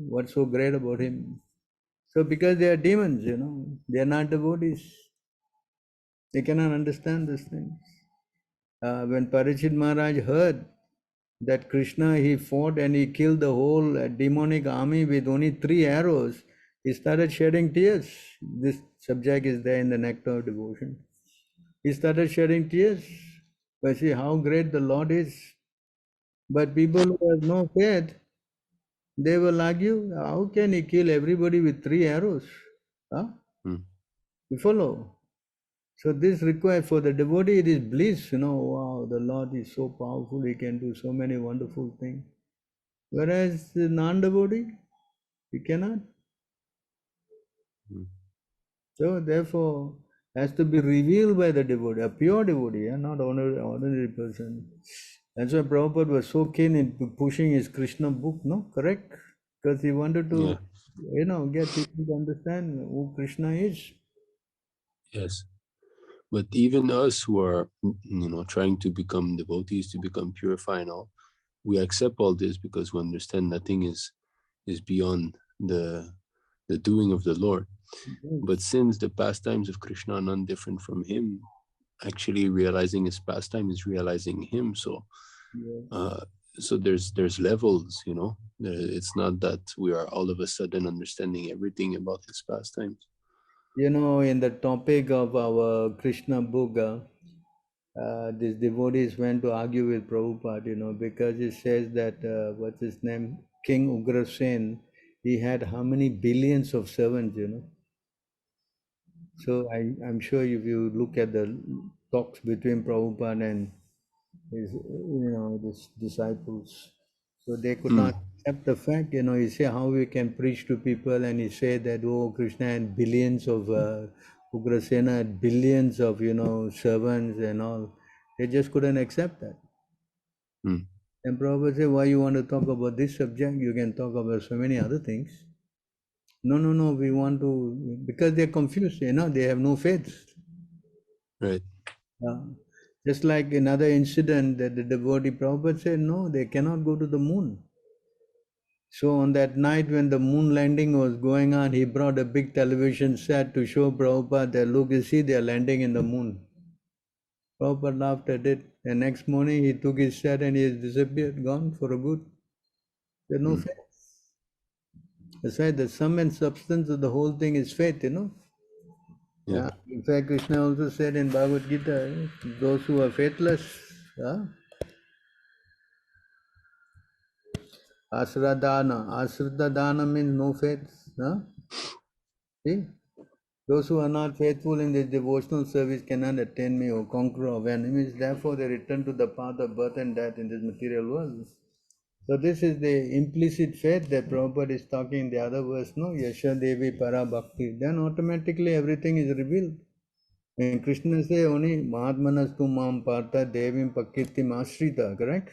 What's so great about him? So because they are demons, they are not devotees. They cannot understand these things. When Parikshit Maharaj heard that Krishna, he fought and he killed the whole demonic army with only 3 arrows, he started shedding tears. This subject is there in the Nectar of Devotion. He started shedding tears. But see how great the Lord is. But people who have no faith, they will argue, how can he kill everybody with 3 arrows? Huh? You follow? So this requires, for the devotee, it is bliss, wow, the Lord is so powerful, he can do so many wonderful things. Whereas the non-devotee, he cannot. So therefore, has to be revealed by the devotee, a pure devotee, not ordinary person. That's why Prabhupada was so keen in pushing his Krishna book, no? Correct? Because he wanted to, get people to understand who Krishna is. Yes. But even us who are, trying to become devotees, to become purified and all, we accept all this because we understand nothing is beyond the doing of the Lord. But since the pastimes of Krishna are none different from him, actually realizing his pastime is realizing him. So, so there's levels, It's not that we are all of a sudden understanding everything about his pastimes. In the topic of our Krishna book, these devotees went to argue with Prabhupada, because it says that, what's his name, King Ugrasen, he had how many billions of servants, So I'm sure if you look at the talks between Prabhupada and his, his disciples, so they could not accept the fact, he say how we can preach to people, and he said that, oh, Krishna had billions of, Ugrasena had billions of, servants and all. They just couldn't accept that. And Prabhupada said, why you want to talk about this subject? You can talk about so many other things. No, we want to, because they're confused, they have no faith. Right. Just like another incident that the devotee Prabhupada said, no, they cannot go to the moon. So on that night when the moon landing was going on, he brought a big television set to show Prabhupada that, look, you see, they are landing in the moon. Prabhupada laughed at it. The next morning he took his set and he has disappeared, gone for a good. There's no faith. That's why the sum and substance of the whole thing is faith, Yeah. In fact, Krishna also said in Bhagavad Gita, those who are faithless, Asradana means no faith. See? Those who are not faithful in this devotional service cannot attain me or conquer of enemies. Therefore, they return to the path of birth and death in this material world. So this is the implicit faith that Prabhupada is talking in the other verse, no? Yasha Devi Para Bhakti. Then automatically everything is revealed. And Krishna say only Mahatmanastu Mam Partha Devim Pakirti Mashrita, correct?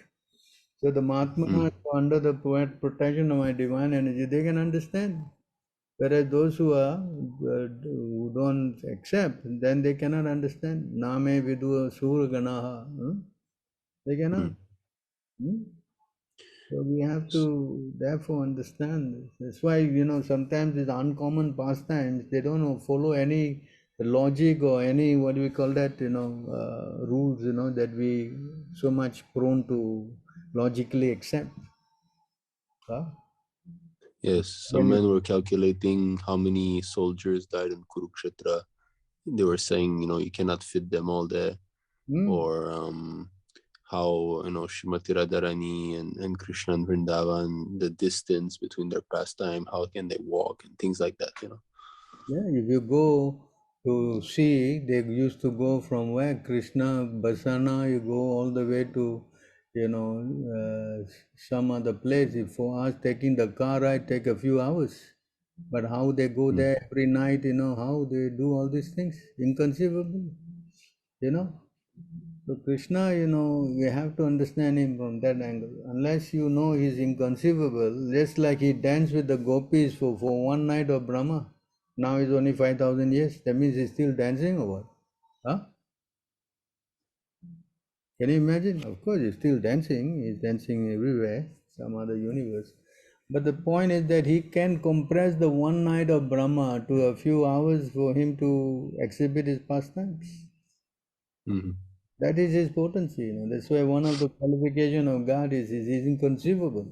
So the Mahatmanas under the protection of my divine energy, they can understand. Whereas those who are who don't accept, then they cannot understand. Name vidu sur ganaha. They cannot. So we have to therefore understand this. That's why, sometimes these uncommon pastimes, they don't follow any logic or any, what do we call that, rules, that we so much prone to logically accept. Yes, some men were calculating how many soldiers died in Kurukshetra. They were saying, you cannot fit them all there. Or how, Shrimati Radharani and Krishna and Vrindavan, the distance between their pastime, how can they walk and things like that, Yeah, if you go to see, they used to go from where? Krishna, Basana, you go all the way to, some other place. If for us taking the car ride take a few hours. But how they go there every night, how they do all these things, inconceivable, So Krishna, we have to understand him from that angle. Unless you know he's inconceivable, just like he danced with the gopis for one night of Brahma. Now it's only 5,000 years. That means he's still dancing or what? Can you imagine? Of course, he's still dancing. He's dancing everywhere, some other universe. But the point is that he can compress the one night of Brahma to a few hours for him to exhibit his pastimes. Mm-hmm. That is his potency. That's why one of the qualifications of God is inconceivable.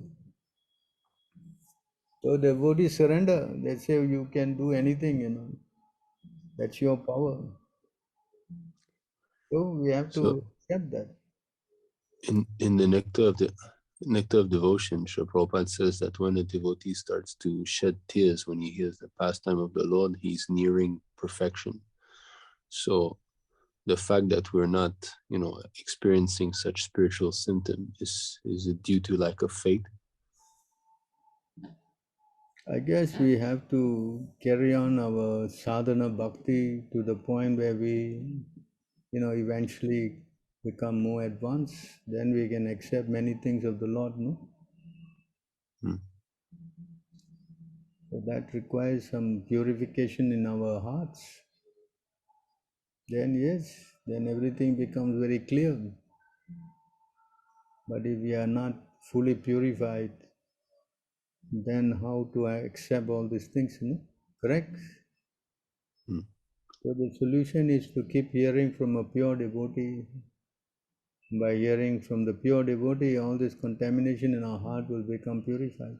So devotees surrender. They say you can do anything. That's your power. So we have to accept that. In the nectar of devotion, Srila Prabhupada says that when a devotee starts to shed tears when he hears the pastime of the Lord, he's nearing perfection. So the fact that we're not, experiencing such spiritual symptoms is it due to lack of faith? I guess we have to carry on our sadhana bhakti to the point where we, eventually become more advanced. Then we can accept many things of the Lord, no? So that requires some purification in our hearts. Then yes, then everything becomes very clear. But if we are not fully purified, then how to accept all these things, Correct? So the solution is to keep hearing from a pure devotee. By hearing from the pure devotee, all this contamination in our heart will become purified.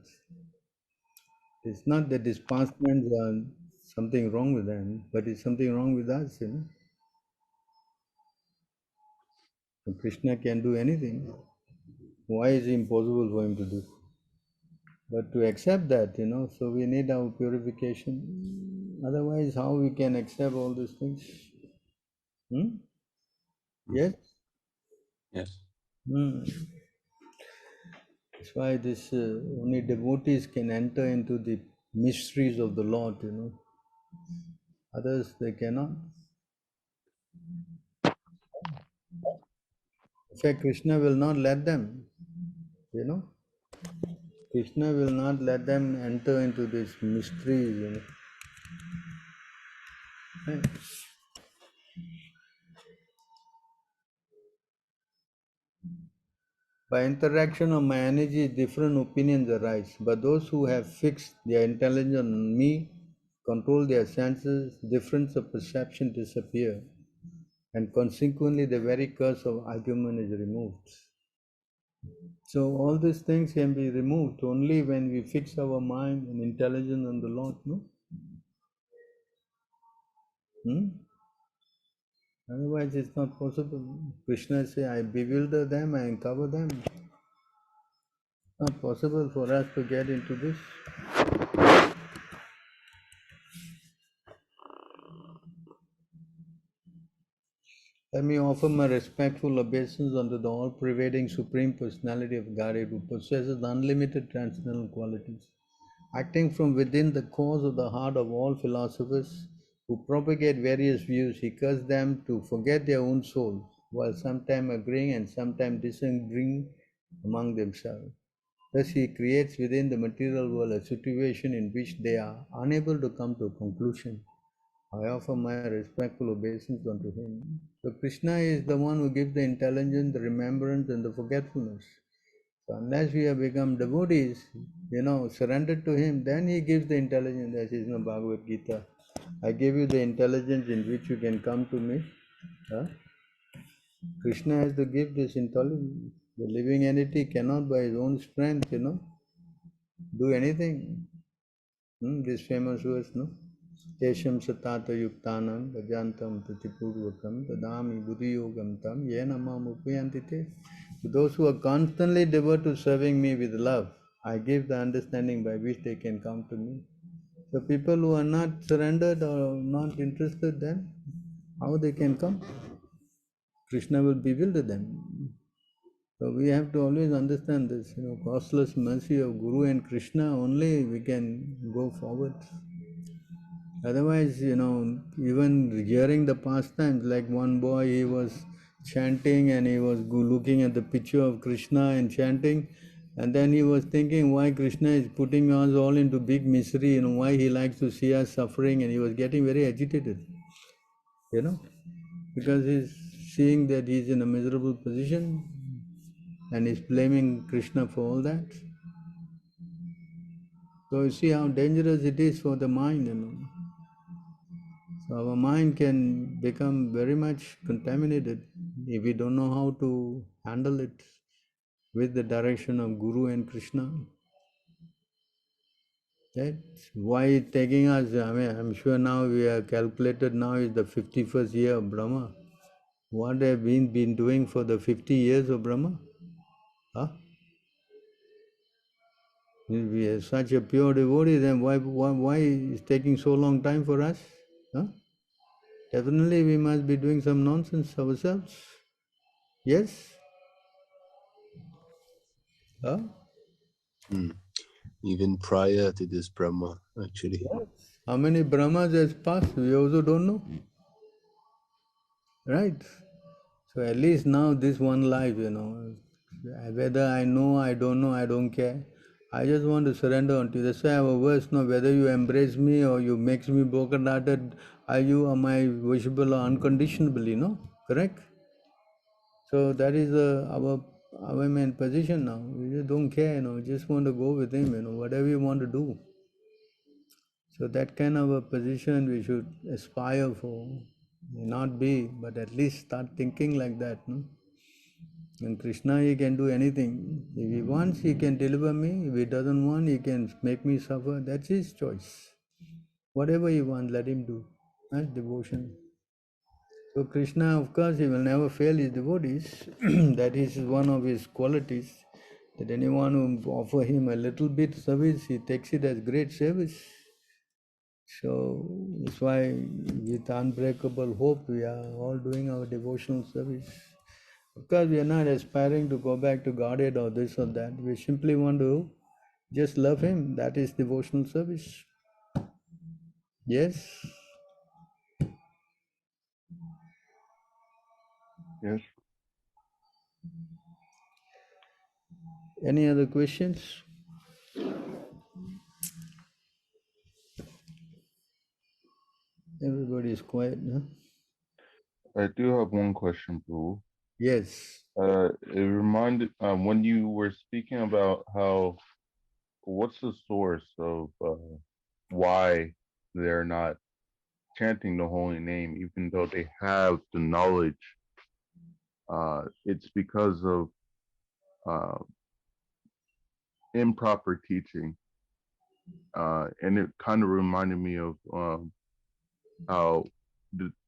It's not that these pastimes are something wrong with them, but it's something wrong with us, So Krishna can do anything. Why is it impossible for him to do? But to accept that, so we need our purification. Otherwise, how we can accept all these things? Yes? Yes. That's why this only devotees can enter into the mysteries of the Lord, Others, they cannot. In fact, Krishna will not let them, Krishna will not let them enter into these mysteries, Right? By interaction of my energy, different opinions arise, but those who have fixed their intelligence on me, control their senses, difference of perception disappear, and consequently the very curse of argument is removed. So all these things can be removed only when we fix our mind and intelligence on the Lord, no? Otherwise it's not possible. Krishna says, I bewilder them, I uncover them. Not possible for us to get into this. Let me offer my respectful obeisance unto the all-pervading Supreme Personality of Godhead who possesses unlimited transcendental qualities. Acting from within the cause of the heart of all philosophers who propagate various views, he caused them to forget their own souls, while sometimes agreeing and sometimes disagreeing among themselves. Thus he creates within the material world a situation in which they are unable to come to a conclusion. I offer my respectful obeisance unto him. So Krishna is the one who gives the intelligence, the remembrance, and the forgetfulness. So unless we have become devotees, surrendered to him, then he gives the intelligence, as is in the Bhagavad Gita. I give you the intelligence in which you can come to me. Krishna has to give this intelligence. The living entity cannot by his own strength, do anything. This famous verse, no? Tesham satata yuktanam vajantam pratipurvakam tadami buddhiyogam tam yena mam upayantite. To those who are constantly devoted to serving me with love, I give the understanding by which they can come to me. The people who are not surrendered or not interested, then how they can come? Krishna will bewilder them. So we have to always understand this, costless mercy of Guru and Krishna, only we can go forward. Otherwise, even hearing the pastimes, like one boy, he was chanting and he was looking at the picture of Krishna and chanting, and then he was thinking why Krishna is putting us all into big misery, why he likes to see us suffering, and he was getting very agitated, because he's seeing that he's in a miserable position and he's blaming Krishna for all that. So you see how dangerous it is for the mind, you know. So our mind can become very much contaminated if we don't know how to handle it with the direction of Guru and Krishna. That's why it's taking us, I mean, I'm sure now we are calculated, now is the 51st year of Brahma. What have we been doing for the 50 years of Brahma? Huh? If we are such a pure devotee, then why is it taking so long time for us? Huh? Definitely we must be doing some nonsense ourselves. Yes? Huh? Even prior to this Brahma, actually. Yes. How many Brahmas has passed? We also don't know. Right? So at least now this one life, you know, whether I know, I don't know, I don't care. I just want to surrender unto you. That's why I have a verse, no, whether you embrace me or you makes me broken-hearted, are you are my worshipable unconditionally, no? Correct? So that is our main position now. We just don't care, you know, just want to go with him, you know, whatever you want to do. So that kind of a position we should aspire for. May not be, but at least start thinking like that. No? And Krishna, he can do anything. If he wants, he can deliver me. If he doesn't want, he can make me suffer. That's his choice. Whatever he wants, let him do. That's devotion. So Krishna, of course, he will never fail his devotees. That is one of his qualities. That anyone who offer him a little bit service, he takes it as great service. So that's why with unbreakable hope we are all doing our devotional service. Of course, we are not aspiring to go back to Godhead or this or that. We simply want to just love Him. That is devotional service. Yes? Yes. Any other questions? Everybody is quiet, no? I do have one question, Prabhu. Yes. It reminded when you were speaking about how what's the source of why they're not chanting the holy name, even though they have the knowledge. It's because of uh, improper teaching, and it kind of reminded me of how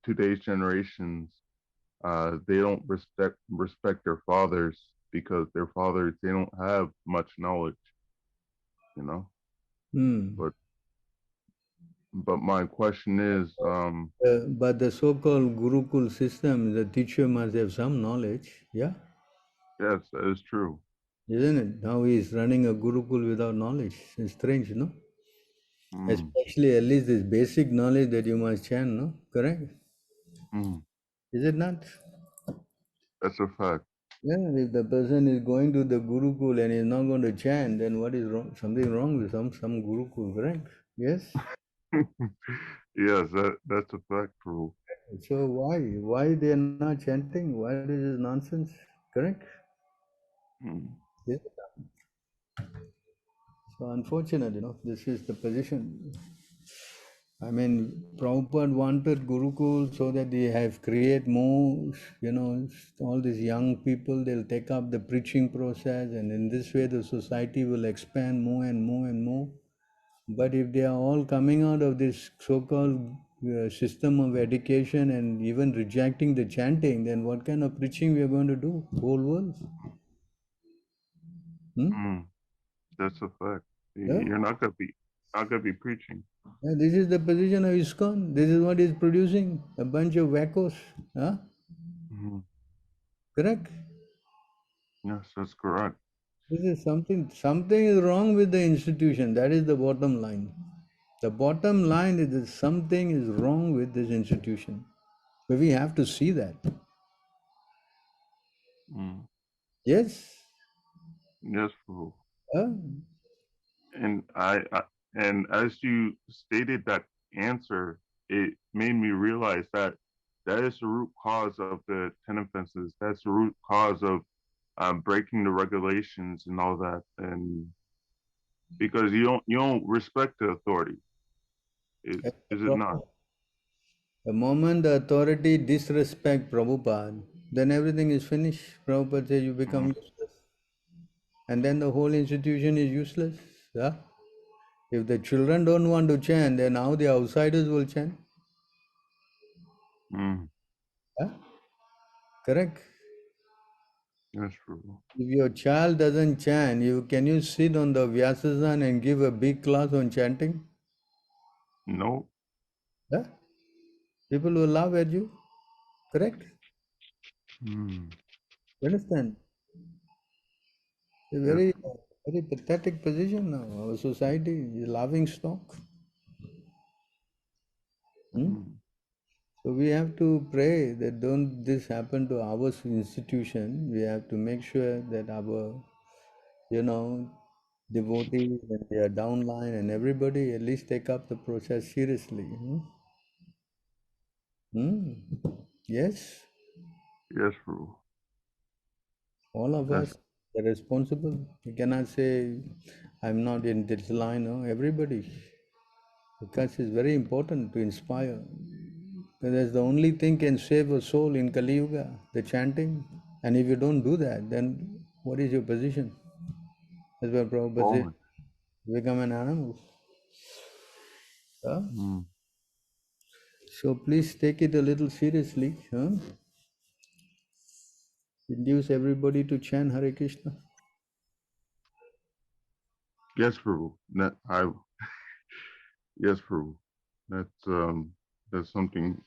today's generations they don't respect their fathers because their fathers they don't have much knowledge, you know. But my question is, but the so-called Gurukul system, the teacher must have some knowledge, yeah? yes, that is true. Isn't it? Now he is running a Gurukul without knowledge. It's strange, no? Especially at least this basic knowledge that you must chant, no? Correct? Is it not? That's a fact. Yeah, if the person is going to the Gurukul and is not going to chant, then what is wrong? Something wrong with some Gurukul, correct? Yes? Yes, that's a fact, Prabhu. So why? Why they are not chanting? Why is this nonsense? Correct? Yes. So unfortunate, you know, this is the position. I mean, Prabhupada wanted Gurukul so that they have create more, you know, all these young people, they'll take up the preaching process, and in this way the society will expand more and more and more. But if they are all coming out of this so-called system of education and even rejecting the chanting, then what kind of preaching we are going to do? Whole world? That's a fact. Yeah? You're not gonna be preaching. Yeah, this is the position of ISKCON. This is what is producing a bunch of wackos. Huh? Correct? Yes, that's correct. This is something is wrong with the institution. That is the bottom line. The bottom line is that something is wrong with this institution. But we have to see that. Yes? Yes, Prabhu. Huh? And and as you stated that answer, it made me realize that that is the root cause of the 10 offenses. That's the root cause of breaking the regulations and all that. And because you don't respect the authority. Is it not? The moment the authority disrespect Prabhupada, then everything is finished. Prabhupada says you become useless. And then the whole institution is useless. Yeah? If the children don't want to chant, then how the outsiders will chant? Yeah? Correct? That's true. If your child doesn't chant, can you sit on the Vyasasan and give a big class on chanting? No. Yeah? People will laugh at you. Correct? You understand? It's a very, very pathetic position now. Our society is laughing stock. So we have to pray that don't this happen to our institution. We have to make sure that our, devotees and their downline and everybody at least take up the process seriously. Yes? Yes, Prabhu. All of us are responsible. You cannot say, I'm not in this line. No, everybody. Because it's very important to inspire. Because that's the only thing can save a soul in Kali Yuga, the chanting. And if you don't do that, then what is your position? That's why Prabhupada says, become an animal. So please take it a little seriously. Induce everybody to chant Hare Krishna. Yes, Prabhu. Yes, Prabhu. That's something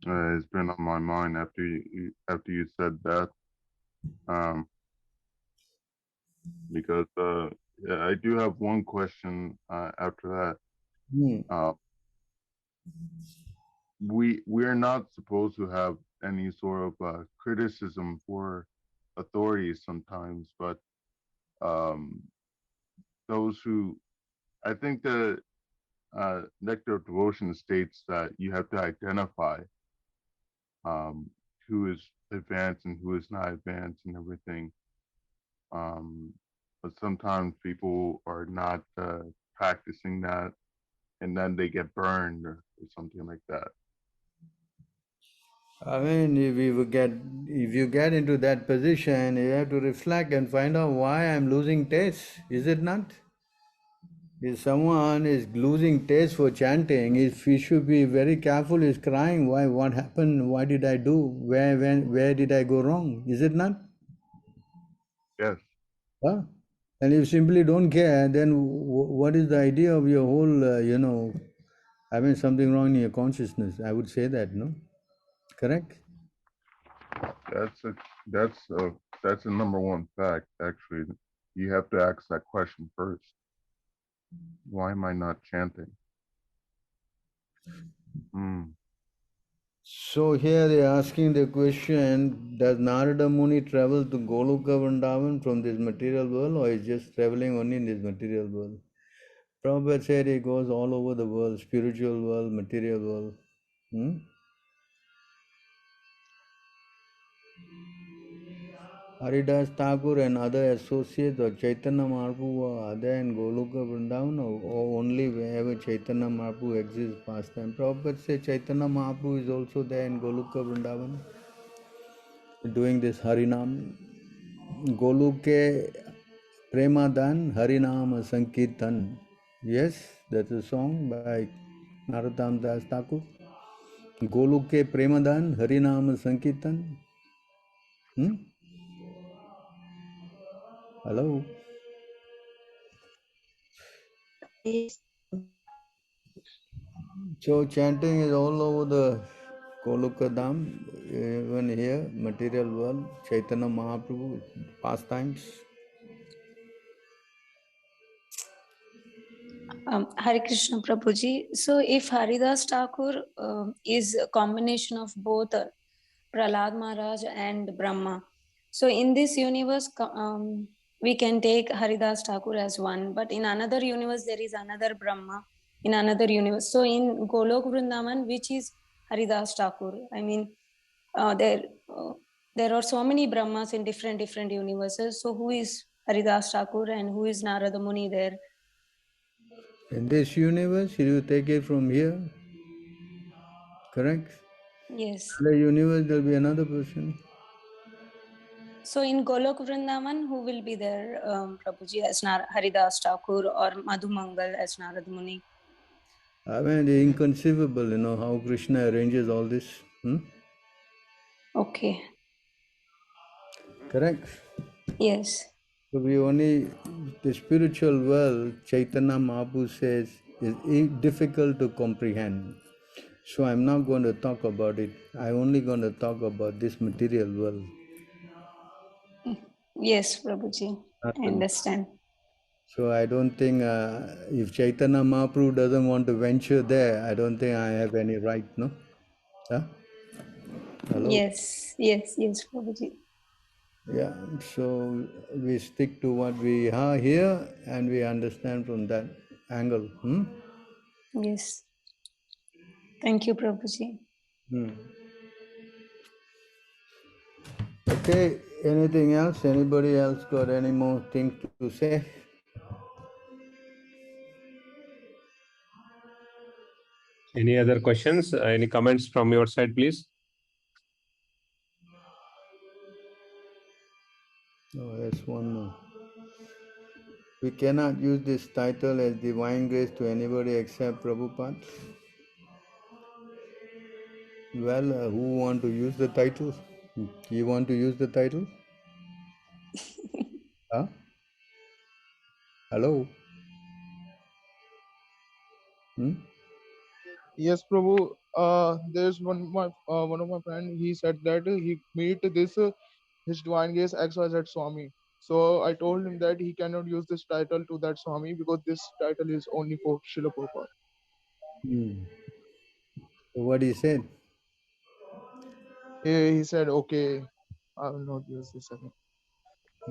has been on my mind after you said that. Because I do have one question after that. We are not supposed to have any sort of criticism for authorities sometimes, but those who, I think the Nectar of Devotion states that you have to identify who is advanced and who is not advanced and everything. But sometimes people are not practicing that, and then they get burned or something like that. I mean, if you get into that position, you have to reflect and find out why I'm losing taste. Is it not? If someone is losing taste for chanting, he should be very careful. He's crying. Why? What happened? Why did I do? Where did I go wrong? Is it not? Yes. Huh? And if you simply don't care, then what is the idea of your whole, having something wrong in your consciousness? I would say that, no? Correct? That's a number one fact, actually. You have to ask that question first. Why am I not chanting? So here they are asking the question, does Narada Muni travel to Goloka Vrindavan from this material world, or is just traveling only in this material world? Prabhupada said he goes all over the world, spiritual world, material world. Haridas Thakur and other associates of Chaitanya Mahaprabhu are there in Goloka Vrindavan, or only wherever Chaitanya Mahaprabhu exists past time. Prabhupada said Chaitanya Mahaprabhu is also there in Goloka Vrindavan, doing this Harinam. Goluke Premadan Harinam Sankirtan. Yes, that's a song by Narottam Das Thakur. Goluke Premadan Harinam Sankirtan. Hello? So chanting is all over the Goloka Dham, even here, material world, Chaitanya Mahaprabhu, pastimes. Hare Krishna Prabhuji. So if Haridas Thakur is a combination of both Prahlad Maharaj and Brahma, so in this universe we can take Haridas Thakur as one, but in another universe there is another Brahma in another universe. So in Golok Vrindavan, which is Haridas Thakur. I mean, there are so many Brahmas in different universes. So who is Haridas Thakur and who is Narada Muni there? In this universe, you take it from here, correct? Yes. In the universe, there will be another person. So in Golok Vrindavan, who will be there, Prabhuji, as Haridas Thakur or Madhu Mangal as Narada Muni? I mean, it's inconceivable, how Krishna arranges all this. Okay. Correct? Yes. So the spiritual world, Chaitanya Mahaprabhu says, is difficult to comprehend. So I'm not going to talk about it. I'm only going to talk about this material world. Yes, Prabhuji, I understand. So I don't think if Chaitanya Mahaprabhu doesn't want to venture there, I don't think I have any right, no? Huh? Hello? Yes, Prabhuji. Yeah, so we stick to what we are here and we understand from that angle. Yes. Thank you, Prabhuji. Okay, anything else? Anybody else got any more things to say? Any other questions? Any comments from your side, please? Oh, there's one more. We cannot use this title as divine grace to anybody except Prabhupada. Well, who want to use the title? You want to use the title? Huh? Hello? Yes, Prabhu. There's one of my friend. He said that he meet this his divine grace XYZ Swami. So I told him that he cannot use this title to that Swami because this title is only for Srila Prabhupada. So what he said? He said, okay, I will not use this again.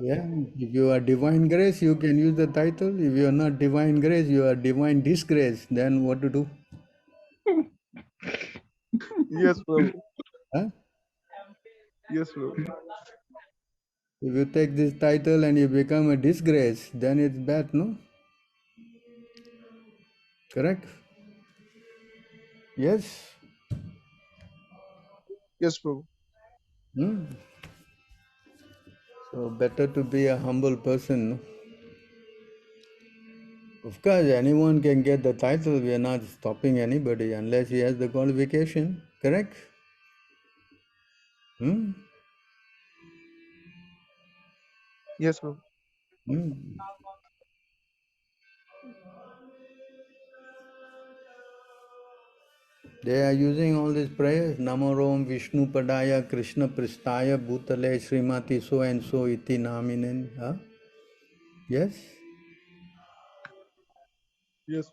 Yeah, if you are divine grace, you can use the title. If you are not divine grace, you are divine disgrace. Then what to do? Yes, Prabhu. Huh? Yes, Prabhu. If you take this title and you become a disgrace, then it's bad, no? Correct? Yes? Yes, Prabhu. So better to be a humble person, no? Of course, anyone can get the title. We are not stopping anybody unless he has the qualification. Correct? Yes, Prabhu. They are using all these prayers. Namo Rom Vishnu Padaya Krishna Pristaya Bhutale Srimati so and so iti naminen. Huh? Yes? Yes.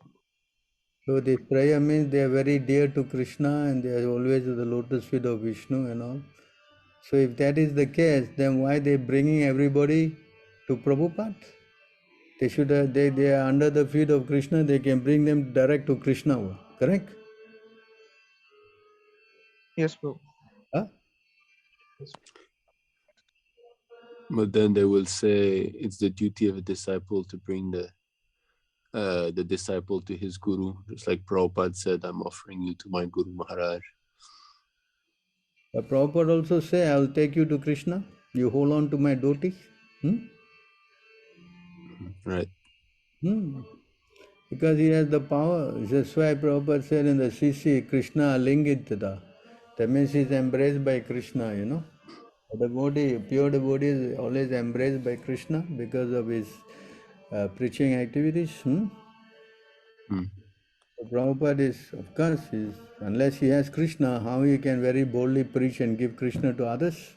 So this prayer means they are very dear to Krishna and they are always at the lotus feet of Vishnu and all. So if that is the case, then why they bringing everybody to Prabhupada? They should they are under the feet of Krishna, they can bring them direct to Krishna, correct? Yes, Prabhu. Huh? But then they will say it's the duty of a disciple to bring the disciple to his guru, just like Prabhupada said, I'm offering you to my Guru Maharaj. But Prabhupada also say, I will take you to Krishna. You hold on to my dhoti. Right. Because he has the power. That's why Prabhupada said in the CC, Krishna Lingitada. That means he is embraced by Krishna, The devotee, pure devotee is always embraced by Krishna because of his preaching activities. So Prabhupada is, of course, unless he has Krishna, how he can very boldly preach and give Krishna to others?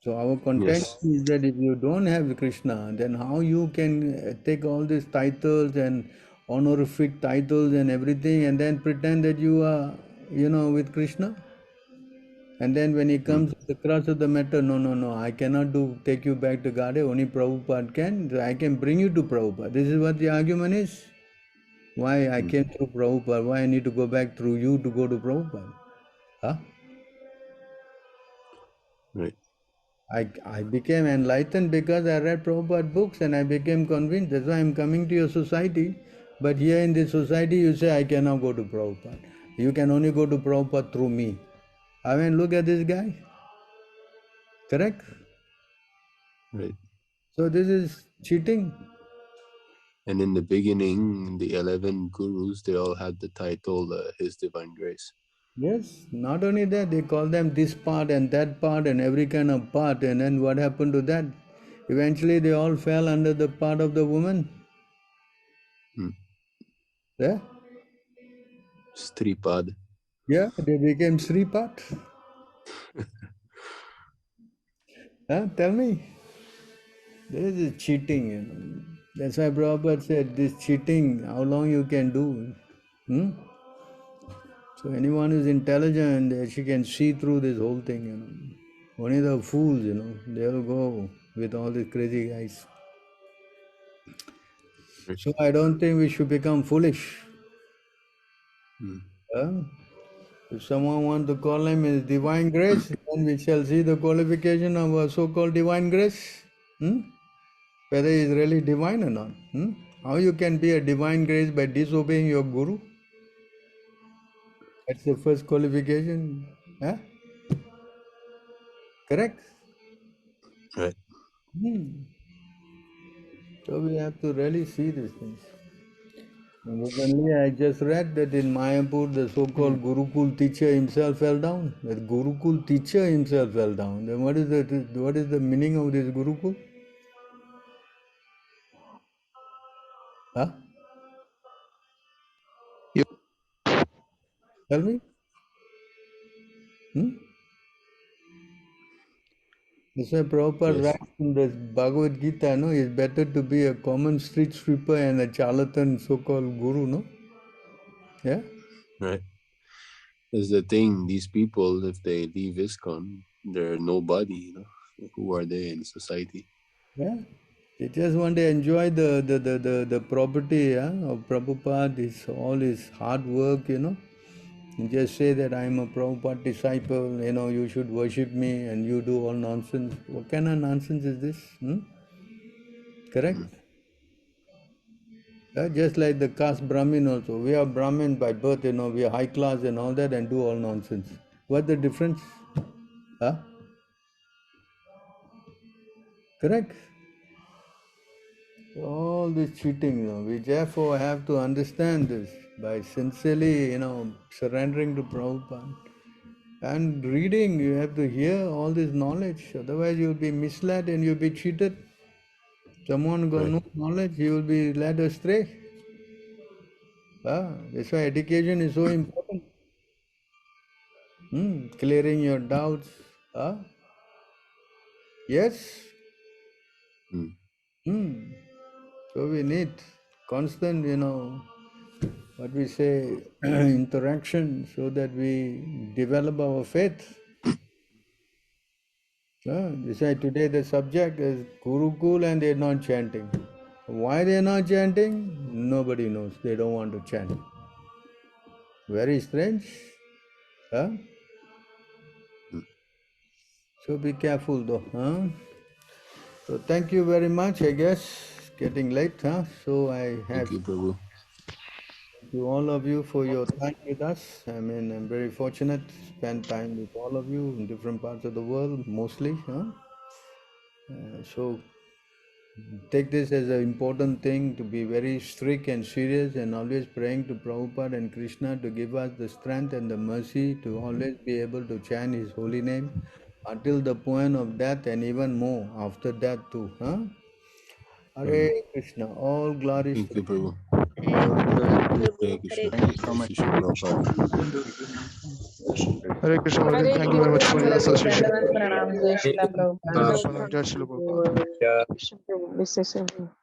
So our contention is that if you don't have Krishna, then how you can take all these titles and honorific titles and everything and then pretend that you are, with Krishna? And then when he comes to the crux of the matter, no, I cannot take you back to Gade, only Prabhupada can. I can bring you to Prabhupada. This is what the argument is. Why I came through Prabhupada? Why I need to go back through you to go to Prabhupada? Huh? Right. I became enlightened because I read Prabhupada books and I became convinced. That's why I'm coming to your society. But here in this society, you say, I cannot go to Prabhupada. You can only go to Prabhupada through me. I mean, look at this guy. Correct? Right. So this is cheating. And in the beginning, the 11 gurus, they all had the title His Divine Grace. Yes, not only that, they call them this part and that part and every kind of part. And then what happened to that? Eventually, they all fell under the part of the woman. Yeah? Stripad. Yeah, they became Sripat. Huh? Tell me. This is cheating, you know. That's why Prabhupada said, this cheating, how long you can do? So anyone who's intelligent, she can see through this whole thing, you know. Only the fools, you know, they'll go with all these crazy guys. Right. So I don't think we should become foolish. If someone wants to call him as divine grace, then we shall see the qualification of a so-called divine grace. Whether he is really divine or not. How you can be a divine grace by disobeying your guru? That's the first qualification. Huh? Correct? Right. So we have to really see these things. And recently I just read that in Mayapur, the so-called Gurukul teacher himself fell down. The Gurukul teacher himself fell down. Then what is the meaning of this Gurukul? Huh? Yep. Tell me. That's why Prabhupada Yes. writes in the Bhagavad Gita, no, it's better to be a common street sweeper and a charlatan so-called guru, no? Yeah? Right. That's the thing. These people, if they leave ISKCON, they're nobody, you know. Who are they in society? Yeah. They just want to enjoy the property of Prabhupada, all his hard work, you know. You just say that I'm a Prabhupada disciple, you know, you should worship me and you do all nonsense. What kind of nonsense is this? Correct? Just like the caste Brahmin also. We are Brahmin by birth, you know, we are high class and all that and do all nonsense. What's the difference? Huh? Correct? All this cheating, you know, we therefore have to understand this by sincerely, you know, surrendering to Prabhupada. And reading, you have to hear all this knowledge, otherwise you'll be misled and you'll be cheated. Someone got no knowledge, he will be led astray. That's why education is so important. Clearing your doubts. Yes. So we need constant, you know, what we say, interaction so that we develop our faith. This is today the subject is Gurukul and they're not chanting. Why they're not chanting? Nobody knows. They don't want to chant. Very strange. So be careful though. So thank you very much, I guess. Getting late, So I have Thank you, Prabhu. Thank you all of you for your time with us. I mean, I'm very fortunate to spend time with all of you in different parts of the world, mostly. So take this as an important thing to be very strict and serious and always praying to Prabhupada and Krishna to give us the strength and the mercy to always be able to chant His holy name until the point of death and even more after that too. Hare Krishna, all glories Thank to you, Prabhu. Hare Krishna. Thank you so much. Krishna Prabhupada. Hare Krishna, Prabhuji. Hare Thank you very much for your Krishna, association. Dandavat Pranam, Jai Shri Hare Prabhupada. Krishna, Jai Shri Prabhupada. Krishna Prabhu,